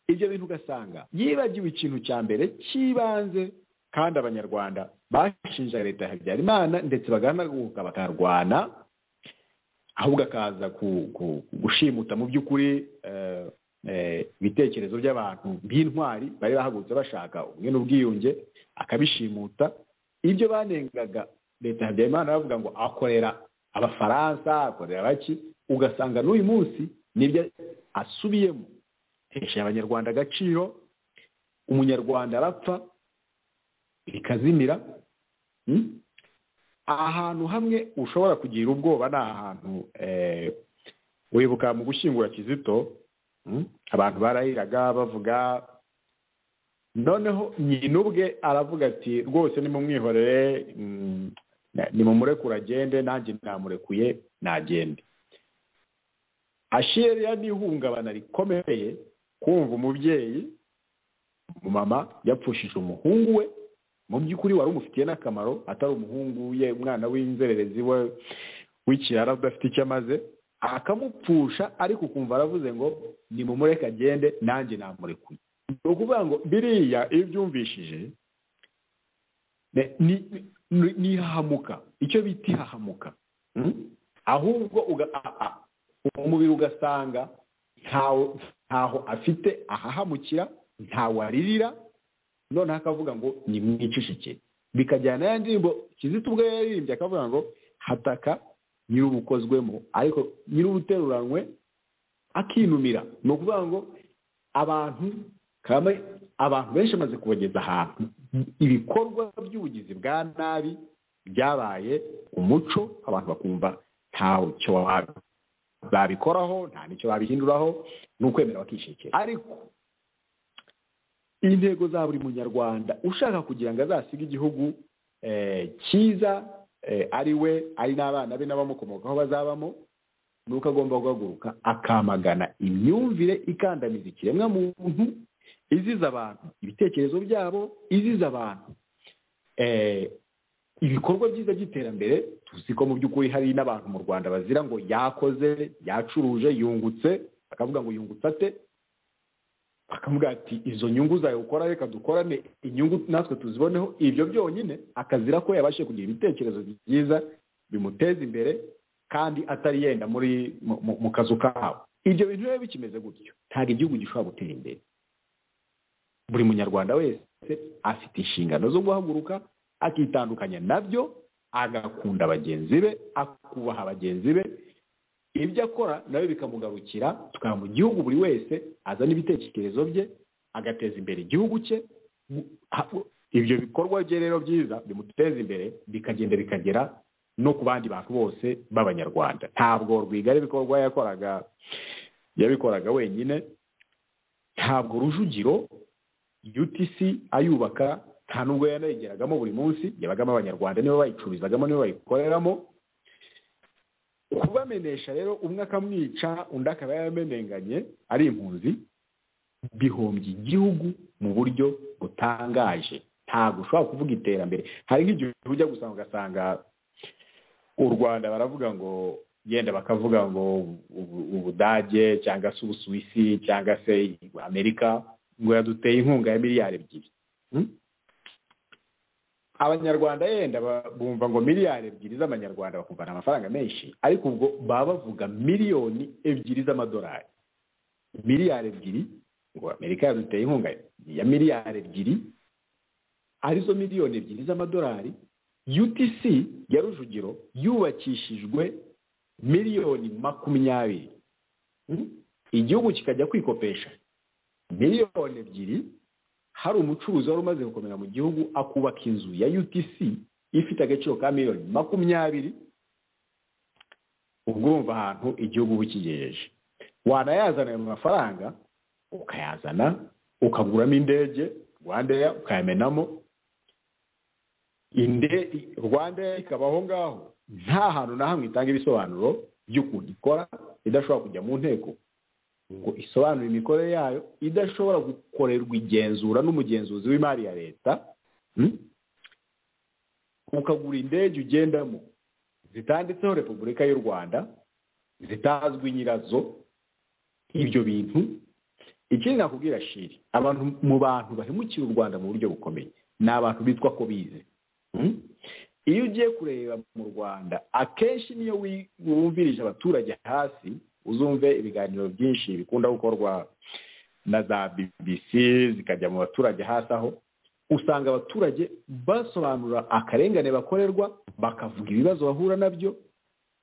S2: Ibyo bintu ugasanga yibagiwe ikintu cya mbere cy'ibanze, kandi abanyarwanda bashinja leta ya Habyarimana ndetse baganaguka bakarwana, ahubwo akaza gushimuta mu by'ukuri ibitekerezo by'abantu b'intwari bari bahagurutse bashaka ubumwe n'ubwiyunge, akabishimuta. Ibyo banengaga leta ya Habyarimana bavuga ngo akorera Abafaransa, akorera baki, ugasanga n'uyu munsi nibyo asubiyemo. Tesha abanyarwanda agaciro, umunyarwanda arapfa bikazimira. Ahantu hamwe ushobora kugira ubwoba ni ahantu wibuka mu gushyingura Kizito, abantu barahiraga bavuga, noneho nyina ubwe aravuga ati rwose nimumwihorere, nimumurekure agende, nanjye namurekuye nagende. Ashire yanihungabana rikomeye kumva umubyeyi umumama yapfushije umuhungu we, mu by'ukuri wari umufitiye n'akamaro, atari umuhungu ye, umwana w'inzererezi we w'ikirara udafite icyo amaze, akamupfusha, ariko ukumva aravuze ngo nimumureke agende nanjye namurekuye. Ni ukuvuga ngo biriya iyo byumvishije ni ihahamuka, icyo bita ihahamuka. Ahubwo umubiri ugasanga ntaho afite ahahamukira, ntawe aririra, noneho akavuga ngo nimwicishike. Bikajyana ya ndirimbo Kizito ubwo yaririmbye akavuga ngo hataka nyir'ubukozwemo, ariko nyir'ubuteruranwe akinumira. Ni ukuvuga ngo abantu benshi bamaze kubageza ahantu ibikorwa by'ubugizi bwa nabi byabaye umuco, abantu bakumva ntacyo babikoraho, nta n'icyo babihinduraho, ni ukwemera bakishekera. Ariko intego za buri munyarwanda ushaka kugira ngo azasige igihugu cyiza, ari we, ari n'abana be n'abamukomokaho bazabamo, ni uko agomba guhaguruka akamagana imyumvire ikandamiza ikiremwa muntu, iziza abantu ibitekerezo byabo, iziza abantu ibikorwa byiza by'iterambere. Tuzi ko mu by'ukuri hari n'abantu mu Rwanda bazira ngo yakoze, yacuruje, yungutse, akavuga ngo yungutse ate, akavuga ati izo nyungu zawe ukora reka dukorane inyungu natwe tuziboneho. Ibyo byonyine akazira ko yabashije kugira ibitekerezo byiza bimuteza imbere, kandi atari yenda mu kazu kabo. Ibyo bintu rero bikimeze gutyo, ntabwo igihugu gishobora gutera imbere. Buri munyarwanda wese afite inshingano zo guhaguruka akitandukanya nabyo, agakunda bagenzi be, akubaha bagenzi be, ibyo akora nawe bikamugarukira, tukaba mu gihugu buri wese azana ibitekerezo bye agateza imbere igihugu cye. Ibyo bikorwa bye rero byiza bimuteza imbere bikagenda bikagera no ku bandi bantu bose b'abanyarwanda. Ntabwo Rwigara ibikorwa yabikoraga wenyine, ntabwo Rujugiro UTC ayubaka nta nubwo yanayigeragamo buri munsi, yabagamo abanyarwanda nibo bayicururizagamo, nibo bayikoreramo. Kubamenesha rero umwe akamwica undi akaba yamenenganye ari impunzi, bihombye igihugu mu buryo butangaje. Ntabwo ushobora kuvuga iterambere. Hari nk'igihe ujya gusanga ugasanga u Rwanda baravuga ngo yenda bakavuga ngo Ubudage cyangwa se Ubusuwisi cyangwa se Amerika ngo yaduteye inkunga ya miliyari 2. abanyarwanda yenda bumva ngo miliyari ebyiri z'amanyarwanda bakumva amafaranga menshi, ariko ubwo baba bavuga miliyoni ebyiri z'amadolari. Miliyari ebyiri, ngo Amerika yaduteye inkunga ya miliyari ebyiri, arizo miliyoni ebyiri z'amadolari. UTC ya Rujugiro yubakishijwe miliyoni 20, igihugu kikajya kwikopesha miliyoni ebyiri. Hari umucuruzi wari umaze gukomera mu gihugu akubaka inzu ya UTC ifite agaciro ka miliyoni 20. ubwo urumva ahantu igihugu bukigejeje. Wanayazana ayo mafaranga ukayazana ukaguramo indege Rwanda ukayamenamo, Rwanda ikabaho ngaho nta hantu na hamwe itanga ibisobanuro by'ukuntu ikora, idashobora kujya mu nteko ngo isobanure imikorere yayo, idashobora gukorerwa igenzura n'umugenzuzi w'imari ya leta. Ukagura indege ugendamo zitanditseho Repubulika y'u Rwanda, zitazwi nyirazo. Ibyo bintu ikindi nakubwira Shiri, abantu mu bantu bahemukira u Rwanda mu buryo bukomeye ni abantu bitwa ko bize. Iyo ugiye kureba mu Rwanda akenshi niyo wumvirije abaturage hasi, uzumve ibiganiro byinshi bikunda gukorwa na za BBC zikajya mu baturage hasi aho, usanga abaturage basobanura akarengane bakorerwa, bakavuga ibibazo bahura nabyo.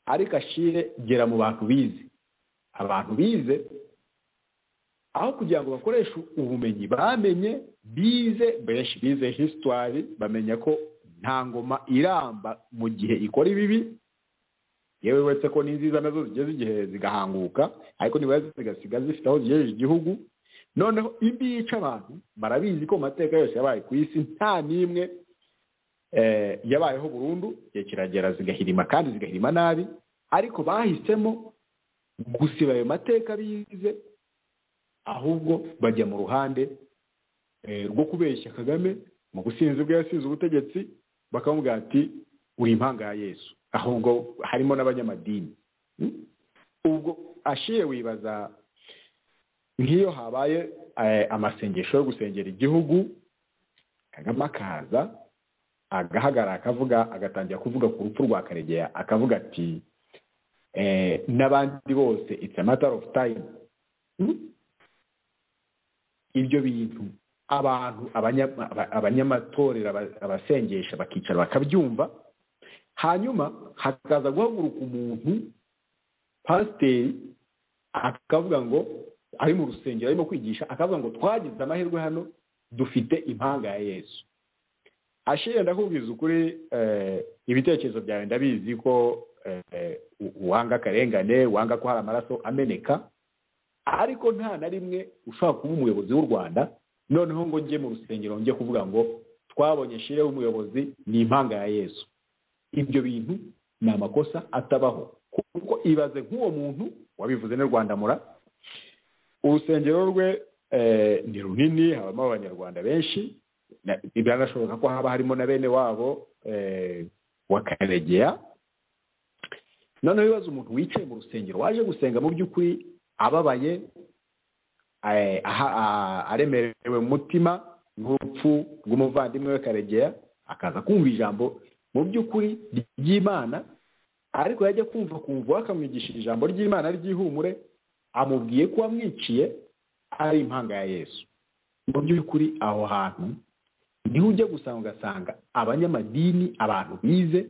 S2: Ariko Ashire gera mu bantu bize. Abantu bize aho kugira ngo bakoreshe ubumenyi bamenye, benshi bize history, bamenya ko nta ngoma iramba mu gihe ikora ibibi, yewe wese ko n'inziza nazo zigeze igihe zigahanguka, ariko niba zigasiga zifite aho zigejeje igihugu. Noneho imbi yica abantu barabizi ko mateka yose yabaye ku isi nta nimwe yabayeho burundu, igihe kiragera zigahirima kandi zigahirima nabi, ariko bahisemo gusiba ayo mateka bize, ahubwo bajya mu ruhande rwo kubeshya Kagame mu businzi bwe yasize ubutegetsi, bakamubwira ati uri impanga ya Yesu, ahubwo harimo n'abanyamadini. Ubwo Ashire wibaza nk'iyo habaye amasengesho yo gusengera igihugu, Kagame akaza agahagarara akavuga, agatangira kuvuga ku rupfu rwa Karegeya, akavuga ati n'abandi bose it's a matter of time. Ibyo bintu abantu abanyamatorero abasengesha bakicara bakabyumva, hanyuma hakaza guhaguruka umuntu pasiteri akavuga ngo ari mu rusengero arimo kwigisha, akavuga ngo twagize amahirwe hano dufite impanga ya Yesu. Ashire ndakubwiza ukuri, ibitekerezo byawe ndabizi ko wanga akarengane, wanga ko hari amaraso ameneka, ariko nta na rimwe ushaka kuba umuyobozi w'u Rwanda noneho ngo njye mu rusengero njye kuvuga ngo twabonye Shire w'umuyobozi ni impanga ya Yesu. Ibyo bintu ni amakosa atabaho, kuko ibaze nk'uwo muntu wabivuze ne Rwanda mura, urusengero rwe ni runini, habamo abanyarwanda benshi, biranashoboka ko haba harimo na bene wabo wa Karegeya. Noneho ibibazo umuntu wicaye mu rusengero waje gusenga mu by'ukuri ababaye, aremerewe mu mutima n'urupfu rw'umuvandimwe we Karegeya, akaza kumva ijambo mu by'ukuri ry'Imana, ariko yajya kumva akamwigisha ijambo ry'Imana ry'ihumure, amubwiye ko amwiciye ari impanga ya Yesu. Mu by'ukuri aho hantu niho ujya gusanga, ugasanga abanyamadini, abantu bize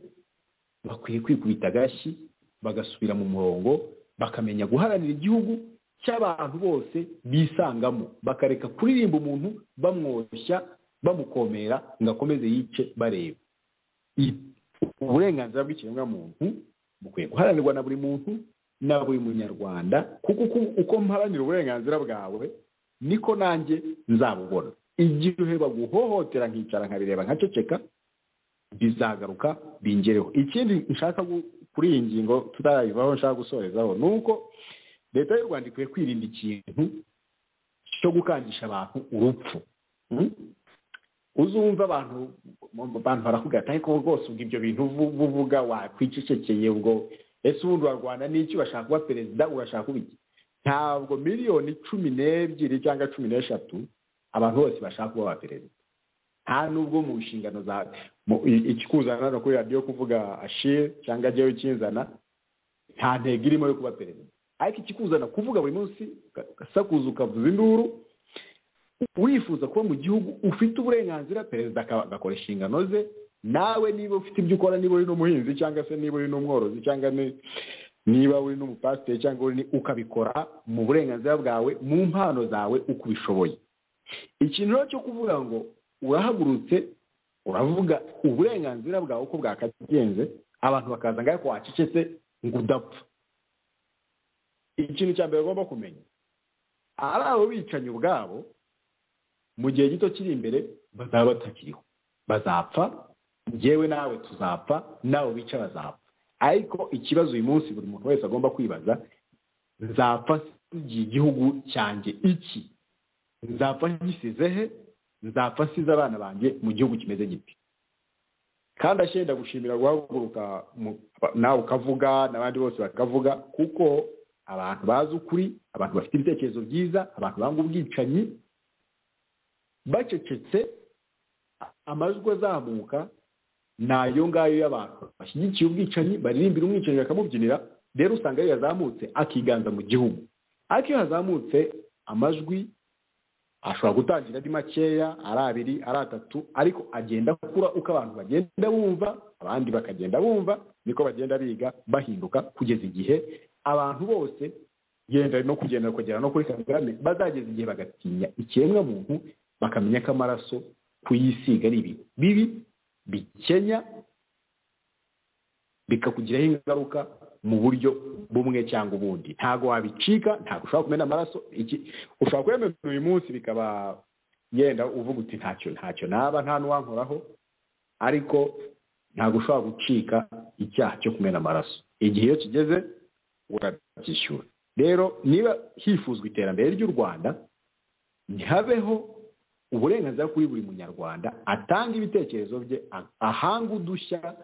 S2: bakwiye kwikubita agashyi bagasubira mu murongo, bakamenya guharanira igihugu cy'abantu bose bisangamo, bakareka kuririmba umuntu bamwoshya bamukomera ngo akomeze yice bareba. Uburenganzira bw'ikiremwa muntu bukwiye guharanirwa na buri muntu na buri munyarwanda, kuko uko mparanira uburenganzira bwawe niko nanjye nzabubona. Igihe baguhohotera nkicara nkabireba nkaceceka, bizagaruka bingereho. Ikindi nshaka kuri iyi ngingo tutarayivaho nshaka gusorezaho, nuko leta y'u Rwanda ikwiye kwirinda ikintu cyo gukangisha abantu urupfu. Uzumva abantu barakubwira ati ko rwose ubwo ibyo bintu buvuga wakwicecekeye, ubwo ese ubundi wa Rwanda n'iki, urashaka kuba perezida, urashaka kuba iki? Ntabwo miliyoni 12 cyangwa 13 abantu bose bashaka kuba perezida. nta nubwo mu nshingano za ikikuzana no kuri radiyo kuvuga ashire cyangwa ajyayo ikinzana nta ntego irimo yo kuba perezida, ariko ikikuzana kuvuga buri munsi ugasakuza ukavuza induru urifuza kuba mu gihugu ufite uburenganzira, perezida agakora inshingano ze. Nawe niba ufite ibyo ukora, niba uri n'umuhinzi cyangwa se niba uri n'umworozi cyangwa niba uri n'umupasiteri cyangwa ukabikora mu burenganzira bwawe, mu mpano zawe uko ubishoboye. Ikintu cyo kuvuga ngo urahagurutse uravuga uburenganzira bwawe uko bwakagenze, abantu bakaza ngaho ko wacecetse ngo udapfa. Ikintu cya mbere ugomba kumenya, ari abo bicanyi ubwabo mu gihe gito kiri imbere bazaba batakiriho, bazapfa, njyewe nawe tuzapfa, nawe bica bazapfa. Ariko ikibazo uyu munsi buri muntu wese agomba kwibaza, nzapfa sigiye igihugu cyanjye iki? Nzapfa ngisize he? Nzapfa nsize abana banjye mu gihugu kimeze giti? Kandi ashenda gushimira guhaguruka nawe ukavuga n'abandi bose bakavuga, kuko abantu bazi ukuri, abantu bafite ibitekerezo byiza, abantu banga ubwicanyi, bacecetse amajwi azamuka nayo ngayo y'abantu bashyigikiye ubwicanyi, baririmbira umwicanyi bakamubyinira. Rero usanga iyo yazamutse akiganza mu gihugu, ariko iyo hazamutse amajwi ashobora gutangira ari makeya, ari abiri, ari atatu, ariko agenda akura uko abantu bagenda bumva, abandi bakagenda bumva, niko bagenda biga bahinduka, kugeza igihe abantu bose yenda no kugera no kuri Kagame bazageza igihe bagatinya ikiremwa muntu, bakamenya ko amaraso kuyisiga ari bibi bikenya, bikakugiraho ingaruka mu buryo bumwe cyangwa ubundi. Ntago wabicika, ntago ushobora kumena amaraso. Ushobora kwemera uyu munsi bikaba yenda uvuga uti ntacyo naba, nta n'uwankoraho, ariko ntago ushobora gucika icyaha cyo kumena amaraso. Igihe iyo kigeze urabyishyura. Rero niba hifuzwa iterambere ry'u Rwanda, ntihabeho uburenganzira kuri buri munyarwanda atanga ibitekerezo bye, ahanga udushya,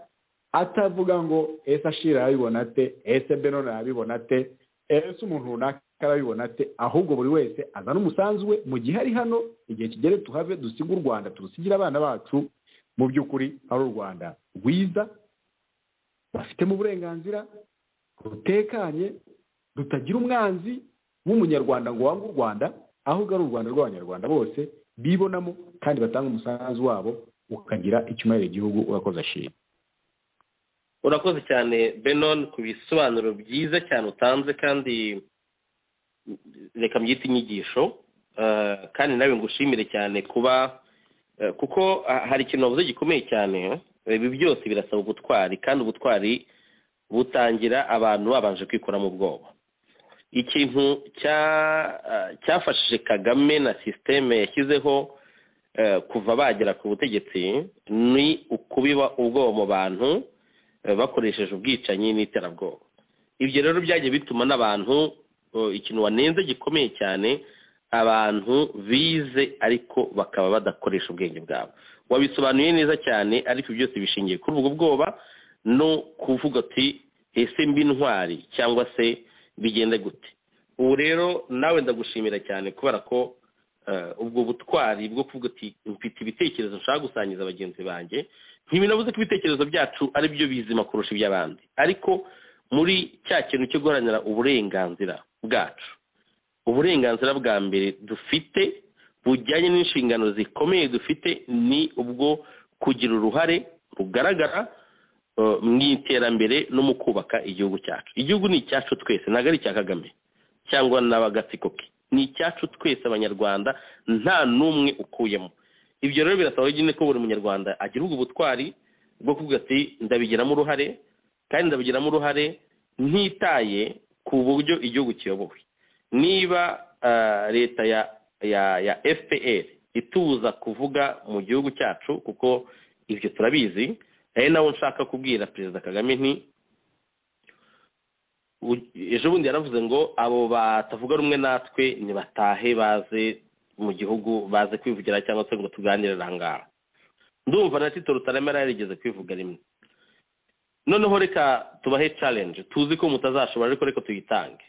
S2: atavuga ngo ese Ashira arabibona ate, ese Benon arabibona ate, ese umuntu runaka arabibona ate. Ahubwo buri wese azana umusanzu we, mu gihe ari hano, igihe kigere tuhave dusiga u Rwanda, turusigira abana bacu mu by'ukuri ari u Rwanda rwiza, bafitemo uburenganzira, rutekanye, rutagira umwanzi w'umunyarwanda ngo wange u Rwanda, ahubwo ari u Rwanda rw'abanyarwanda bose bibonamo kandi batanga umusanzu wabo, ukagira icyo umarira igihugu. Urakoze Ashira.
S1: Urakoze cyane Benon ku bisobanuro byiza cyane utanze, kandi reka mbyite inyigisho, kandi nawe ngushimire cyane kuba, kuko hari ikintu wavuze gikomeye cyane. Ibi byose birasaba ubutwari, kandi ubutwari butangira abantu babanje kwikura mu bwoba. Ikintu cyafashije Kagame na sisiteme yashyizeho kuva bagera ku butegetsi ni ukubiba ubwoba mu bantu bakoresheje ubwicanyi n'iterabwoba. Ibyo rero byagiye bituma n'abantu, ikintu wanenze gikomeye cyane, abantu bize ariko bakaba badakoresha ubwenge bwabo. Wabisobanuye neza cyane, ariko byose bishingiye kuri ubwo bwoba no kuvuga ati ese mbi intwari cyangwa se bigende gute. Ubu rero nawe ndagushimira cyane kubera ko ubwo butwari bwo kuvuga ati mfite ibitekerezo nshaka gusangiza abagenzi banjye, ntibinabuze ko ibitekerezo byacu ari byo bizima kurusha iby'abandi, ariko muri cya kintu cyo guharanira uburenganzira bwacu, uburenganzira bwa mbere dufite bujyanye n'inshingano zikomeye dufite ni ubwo kugira uruhare rugaragara mu iterambere no mu kubaka igihugu cyacu. Igihugu ni icyacu twese, ntabwo ari icya Kagame cyangwa n'abagatsiko ke, ni icyacu twese abanyarwanda, nta n'umwe ukuyemo. Ibyo rero birasaba nyine ko buri munyarwanda agira ubwo butwari bwo kuvuga ati ndabigiramo uruhare, kandi ndabigiramo uruhare ntitaye ku buryo igihugu kiyobowe. Niba leta ya FPR ituza kuvuga mu gihugu cyacu, kuko ibyo turabizi, ari nawe nshaka kubwira Perezida Kagame nti ejo bundi yaravuze ngo abo batavuga rumwe natwe nibatahe baze mu gihugu, baze kwivugira cyangwa se ngo tuganire ahangaha. Ndumva na Tito Rutaremara yarigeze kwivuga rimwe. Noneho reka tubahe challenge, tuzi ko mutazashobora, ariko reka tuyitange.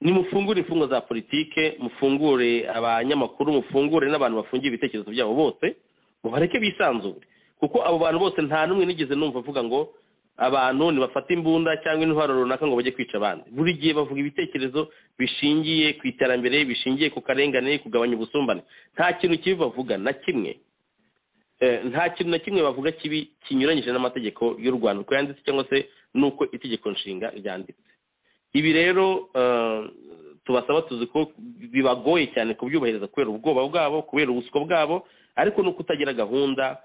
S1: nimufungure imfungo za politike, mufungure abanyamakuru, mufungure n'abantu bafungiye ibitekerezo byabo bose, mubareke bisanzure, kuko abo bantu bose nta n'umwe nigeze numva avuga ngo abantu nibafata imbunda cyangwa intwaro runaka ngo bajye kwica abandi. Buri gihe bavuga ibitekerezo bishingiye ku iterambere, bishingiye ku karengane, kugabanya ubusumbane. Nta kintu kibi bavuga na kimwe, nta kintu na kimwe bavuga kibi kinyuranyije n'amategeko y'u Rwanda uko yanditse cyangwa se nuko itegeko nshinga ryanditse. Ibi rero tubasaba tuzi ko bibagoye cyane kubyubahiriza kubera ubwoba bwabo, kubera ubuswa bwabo, ariko no kutagira gahunda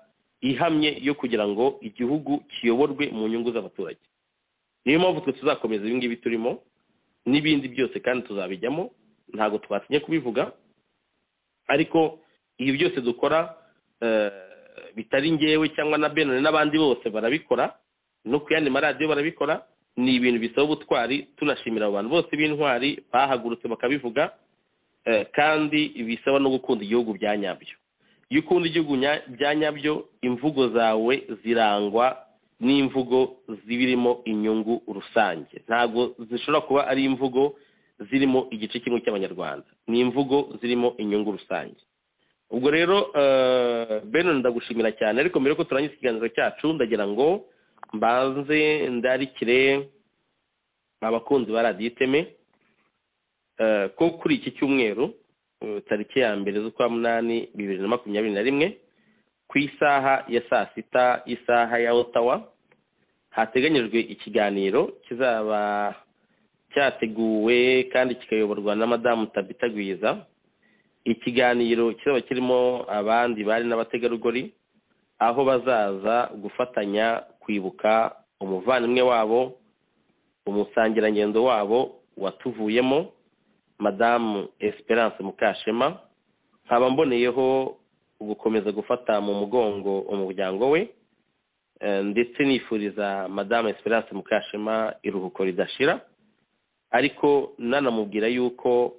S1: ihamye yo kugira ngo igihugu kiyoborwe mu nyungu z'abaturage. Niyo mpamvu twe tuzakomeza ibi ngibi turimo n'ibindi byose kandi tuzabijyamo, ntabwo twatinye kubivuga, ariko ibi byose dukora bitari ngewe cyangwa na Benone n'abandi bose barabikora, no ku yandi maradiyo barabikora. Ni ibintu bisaba ubutwari, tunashimira abantu bose b'intwari bahagurutse bakabivuga, kandi bisaba no gukunda igihugu bya nyabyo. Iyo ukunda igihugu bya nyabyo, imvugo zawe zirangwa n'imvugo zibirimo inyungu rusange, ntabwo zishobora kuba ari imvugo zirimo igice kimwe cy'abanyarwanda, ni imvugo zirimo inyungu rusange. Ubwo rero Benone ndagushimira cyane, ariko mbere ko turangiza ikiganiro cyacu ndagira ngo mbanze ndarikire abakunzi ba radiyo Iteme ko kuri iki cyumweru tariki ya mbere z'ukwa munani 2021 ku isaha ya saa sita isaha ya Ottawa hateganyijwe ikiganiro kizaba cyateguwe kandi kikayoborwa na Madamu Tabita Gwiza. Ikiganiro kizaba kirimo abandi bari n'abategarugori, aho bazaza gufatanya kwibuka umuvandimwe wabo, umusangirangendo wabo watuvuyemo, Madamu Esperance Mukashema. Nkaba mboneyeho gukomeza gufata mu mugongo umuryango we, ndetse nifuriza Madamu Esperance Mukashema iruhuko ridashira, ariko nanamubwira yuko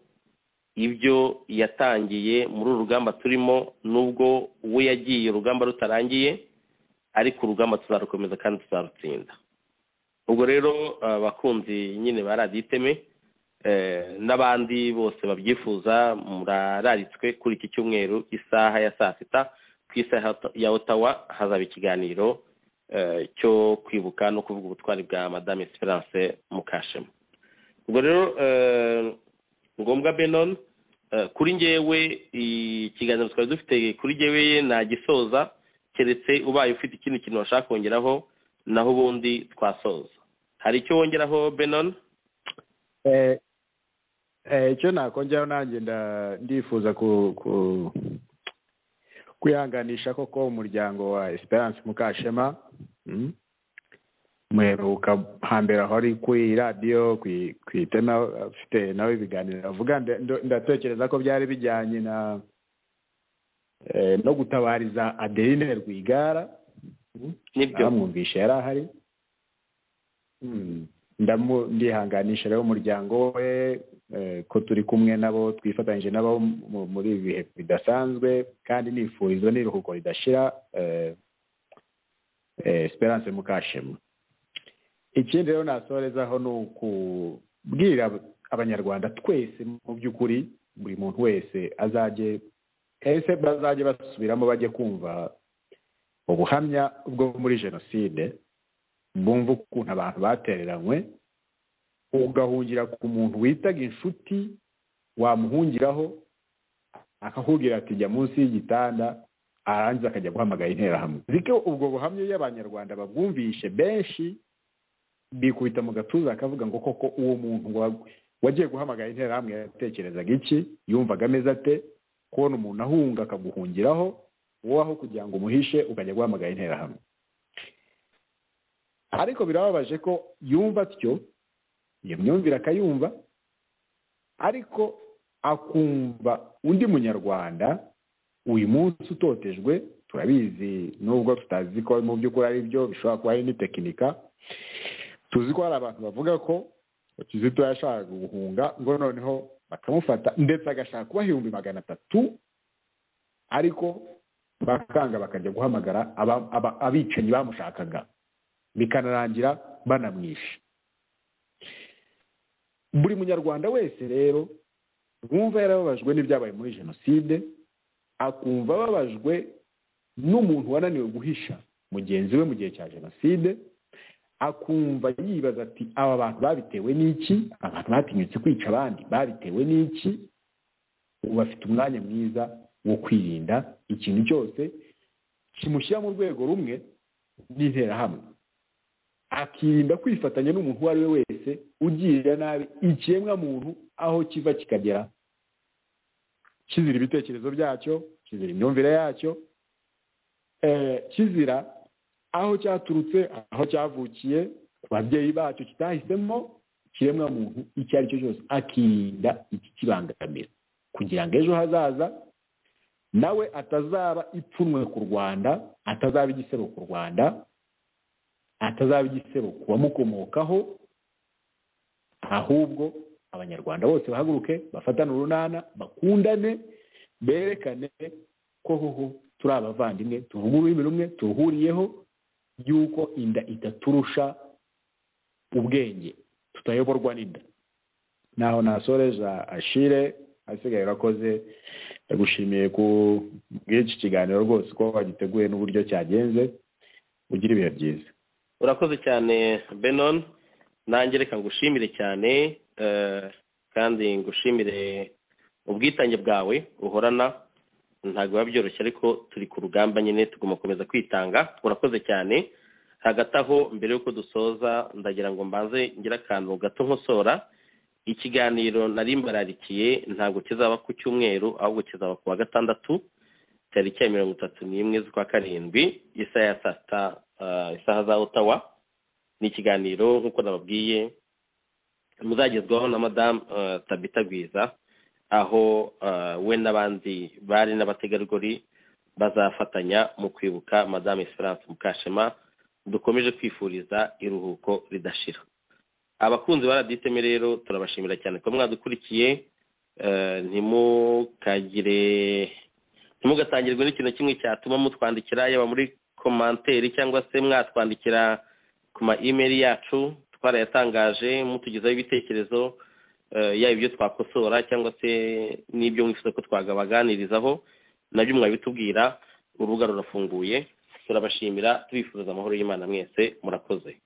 S1: ibyo yatangiye muri urugamba turimo, nubwo we yagiye urugamba rutarangiye, ariko urugamba tuzarukomeza kandi tuzarutsinda. Ubwo rero abakunzi nyine ba radiyo Iteme n'abandi bose babyifuza murararitswe kuri iki cyumweru isaha ya saa sita ku isaha ya Ottawa hazaba ikiganiro cyo kwibuka no kuvuga ubutwari bwa Madame Esperance Mukashema. Ubwo rero ngombwa Benone, kuri ngewe ikiganiro twari dufite kuri ngewe nagisoza, keretse ubaye ufite ikindi kintu washaka kongeraho, naho ubundi twasoza. Hari icyo wongeraho Benone?
S2: Icyo nakongeraho nanjye ndifuza kwihanganisha koko umuryango wa Esperance Mukashema. Muheruka hambere aho ari kuri radiyo ku Iteme afite nawe ibiganiro avuga, ndatekereza ko byari bijyanye no gutabariza Adeline Rwigara. Nibyo mwumvishe yari ahari. Ndihanganisha rero umuryango we ko turi kumwe nabo, twifatanyije nabo muri ibi bihe bidasanzwe, kandi nifuriza n'iruhuko ridashira Esperance Mukashema. Ikindi rero nasorezaho ni ukubwira abanyarwanda twese mu by'ukuri, buri muntu wese bazajye basubiramo bajye kumva ubuhamya bwo muri jenoside, bumva ukuntu abantu batereranywe, ugahungira ku muntu witaga inshuti, wamuhungiraho akakubwira ati jya munsi y'igitanda, arangiza akajya guhamagara interahamwe. Ziko ubwo buhamya iyo abanyarwanda babwumvishe benshi bikubita mu gatuza akavuga ngo koko uwo muntu wagiye guhamagara interahamwe yatekerezaga iki, yumvaga ameze ate, kubona umuntu ahunga akaguhungiraho wowe aho kugira ngo umuhishe ukajya guhamagara interahamwe. Ariko birababaje ko yumva atyo, iyo myumvire akayumva, ariko akumva undi munyarwanda uyu munsi utotejwe. Turabizi nubwo tutazi ko mu by'ukuri ari byo, bishobora kuba ari n'itekinika. Tuzi ko hari abantu bavuga ko Kizito yashakaga guhunga, ngo noneho bakamufata ndetse agashaka kuba 300,000, ariko bakanga bakajya guhamagara abicanyi bamushakaga, bikanarangira banamwishe. buri munyarwanda wese rero wumva yarababajwe n'ibyabaye muri jenoside, akumva ababajwe n'umuntu wananiwe guhisha mugenzi we mu gihe cya jenoside, akumva yibaza ati aba bantu babitewe n'iki, abantu batinyutse kwica abandi babitewe n'iki. Ubu bafite umwanya mwiza wo kwirinda ikintu cyose kimushyira mu rwego rumwe n'interahamwe, akirinda kwifatanya n'umuntu uwo ari we wese ugirira nabi ikiremwa muntu aho kiva kikagera, kizira ibitekerezo byacyo, kizira imyumvire yacyo, kizira aho cyaturutse, aho cyavukiye, ku babyeyi bacyo kitahisemo, ikiremwa muntu icyo ari cyo cyose akirinda iki kibangamira, kugira ngo ejo hazaza nawe atazaba ipfunwe ku Rwanda, atazaba igisebo ku Rwanda, atazaba igisebo ku bamukomokaho, ahubwo abanyarwanda bose bahaguruke, bafatane urunana, bakundane, berekane ko hoho turi abavandimwe, tuvuga ururimi rumwe, turuhuriyeho, yuko inda itaturusha ubwenge, tutayoborwa n'inda. Naho nasoreja Ashire, asigaye urakoze, ndagushimiye ku bw'iki kiganiro rwose ko wagiteguye n'uburyo cyagenze. Ugira ibihe byiza.
S1: Urakoze cyane Benon, nanjye reka ngushimire cyane kandi ngushimire ubwitange bwawe uhorana. Ntabwo biba byoroshye ariko turi ku rugamba nyine, tugomba gukomeza kwitanga. Urakoze cyane. Hagati aho mbere y'uko dusoza ndagira ngo mbanze ngira akantu gato nkosora. Ikiganiro nari mbararikiye ntabwo kizaba ku cyumweru, ahubwo kizaba ku wa gatandatu tariki ya 31 z'ukwa karindwi isaha ya saa sita, isaha za Ottawa. Ni ikiganiro nk'uko nababwiye muzagezwaho na Madame Tabita Gwiza, aho we n'abandi bari n'abategarugori bazafatanya mu kwibuka Madame Esperance Mukashema, dukomeje kwifuriza iruhuko ridashira. Abakunzi ba Radio Iteme rero turabashimira cyane ko mwadukurikiye. Ntimugatangirwe n'ikintu kimwe cyatuma mutwandikira, yaba muri commentaire cyangwa se mwatwandikira ku ma email yacu, twarayatangaje mutugezaho ibitekerezo, yaba ibyo twakosora cyangwa se n'ibyo mwifuza ko twagabaganirizaho, nabyo mwabitubwira. Urubuga rurafunguye. Turabashimira, tubifuza amahoro y'Imana mwese. Murakoze.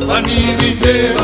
S3: I need it.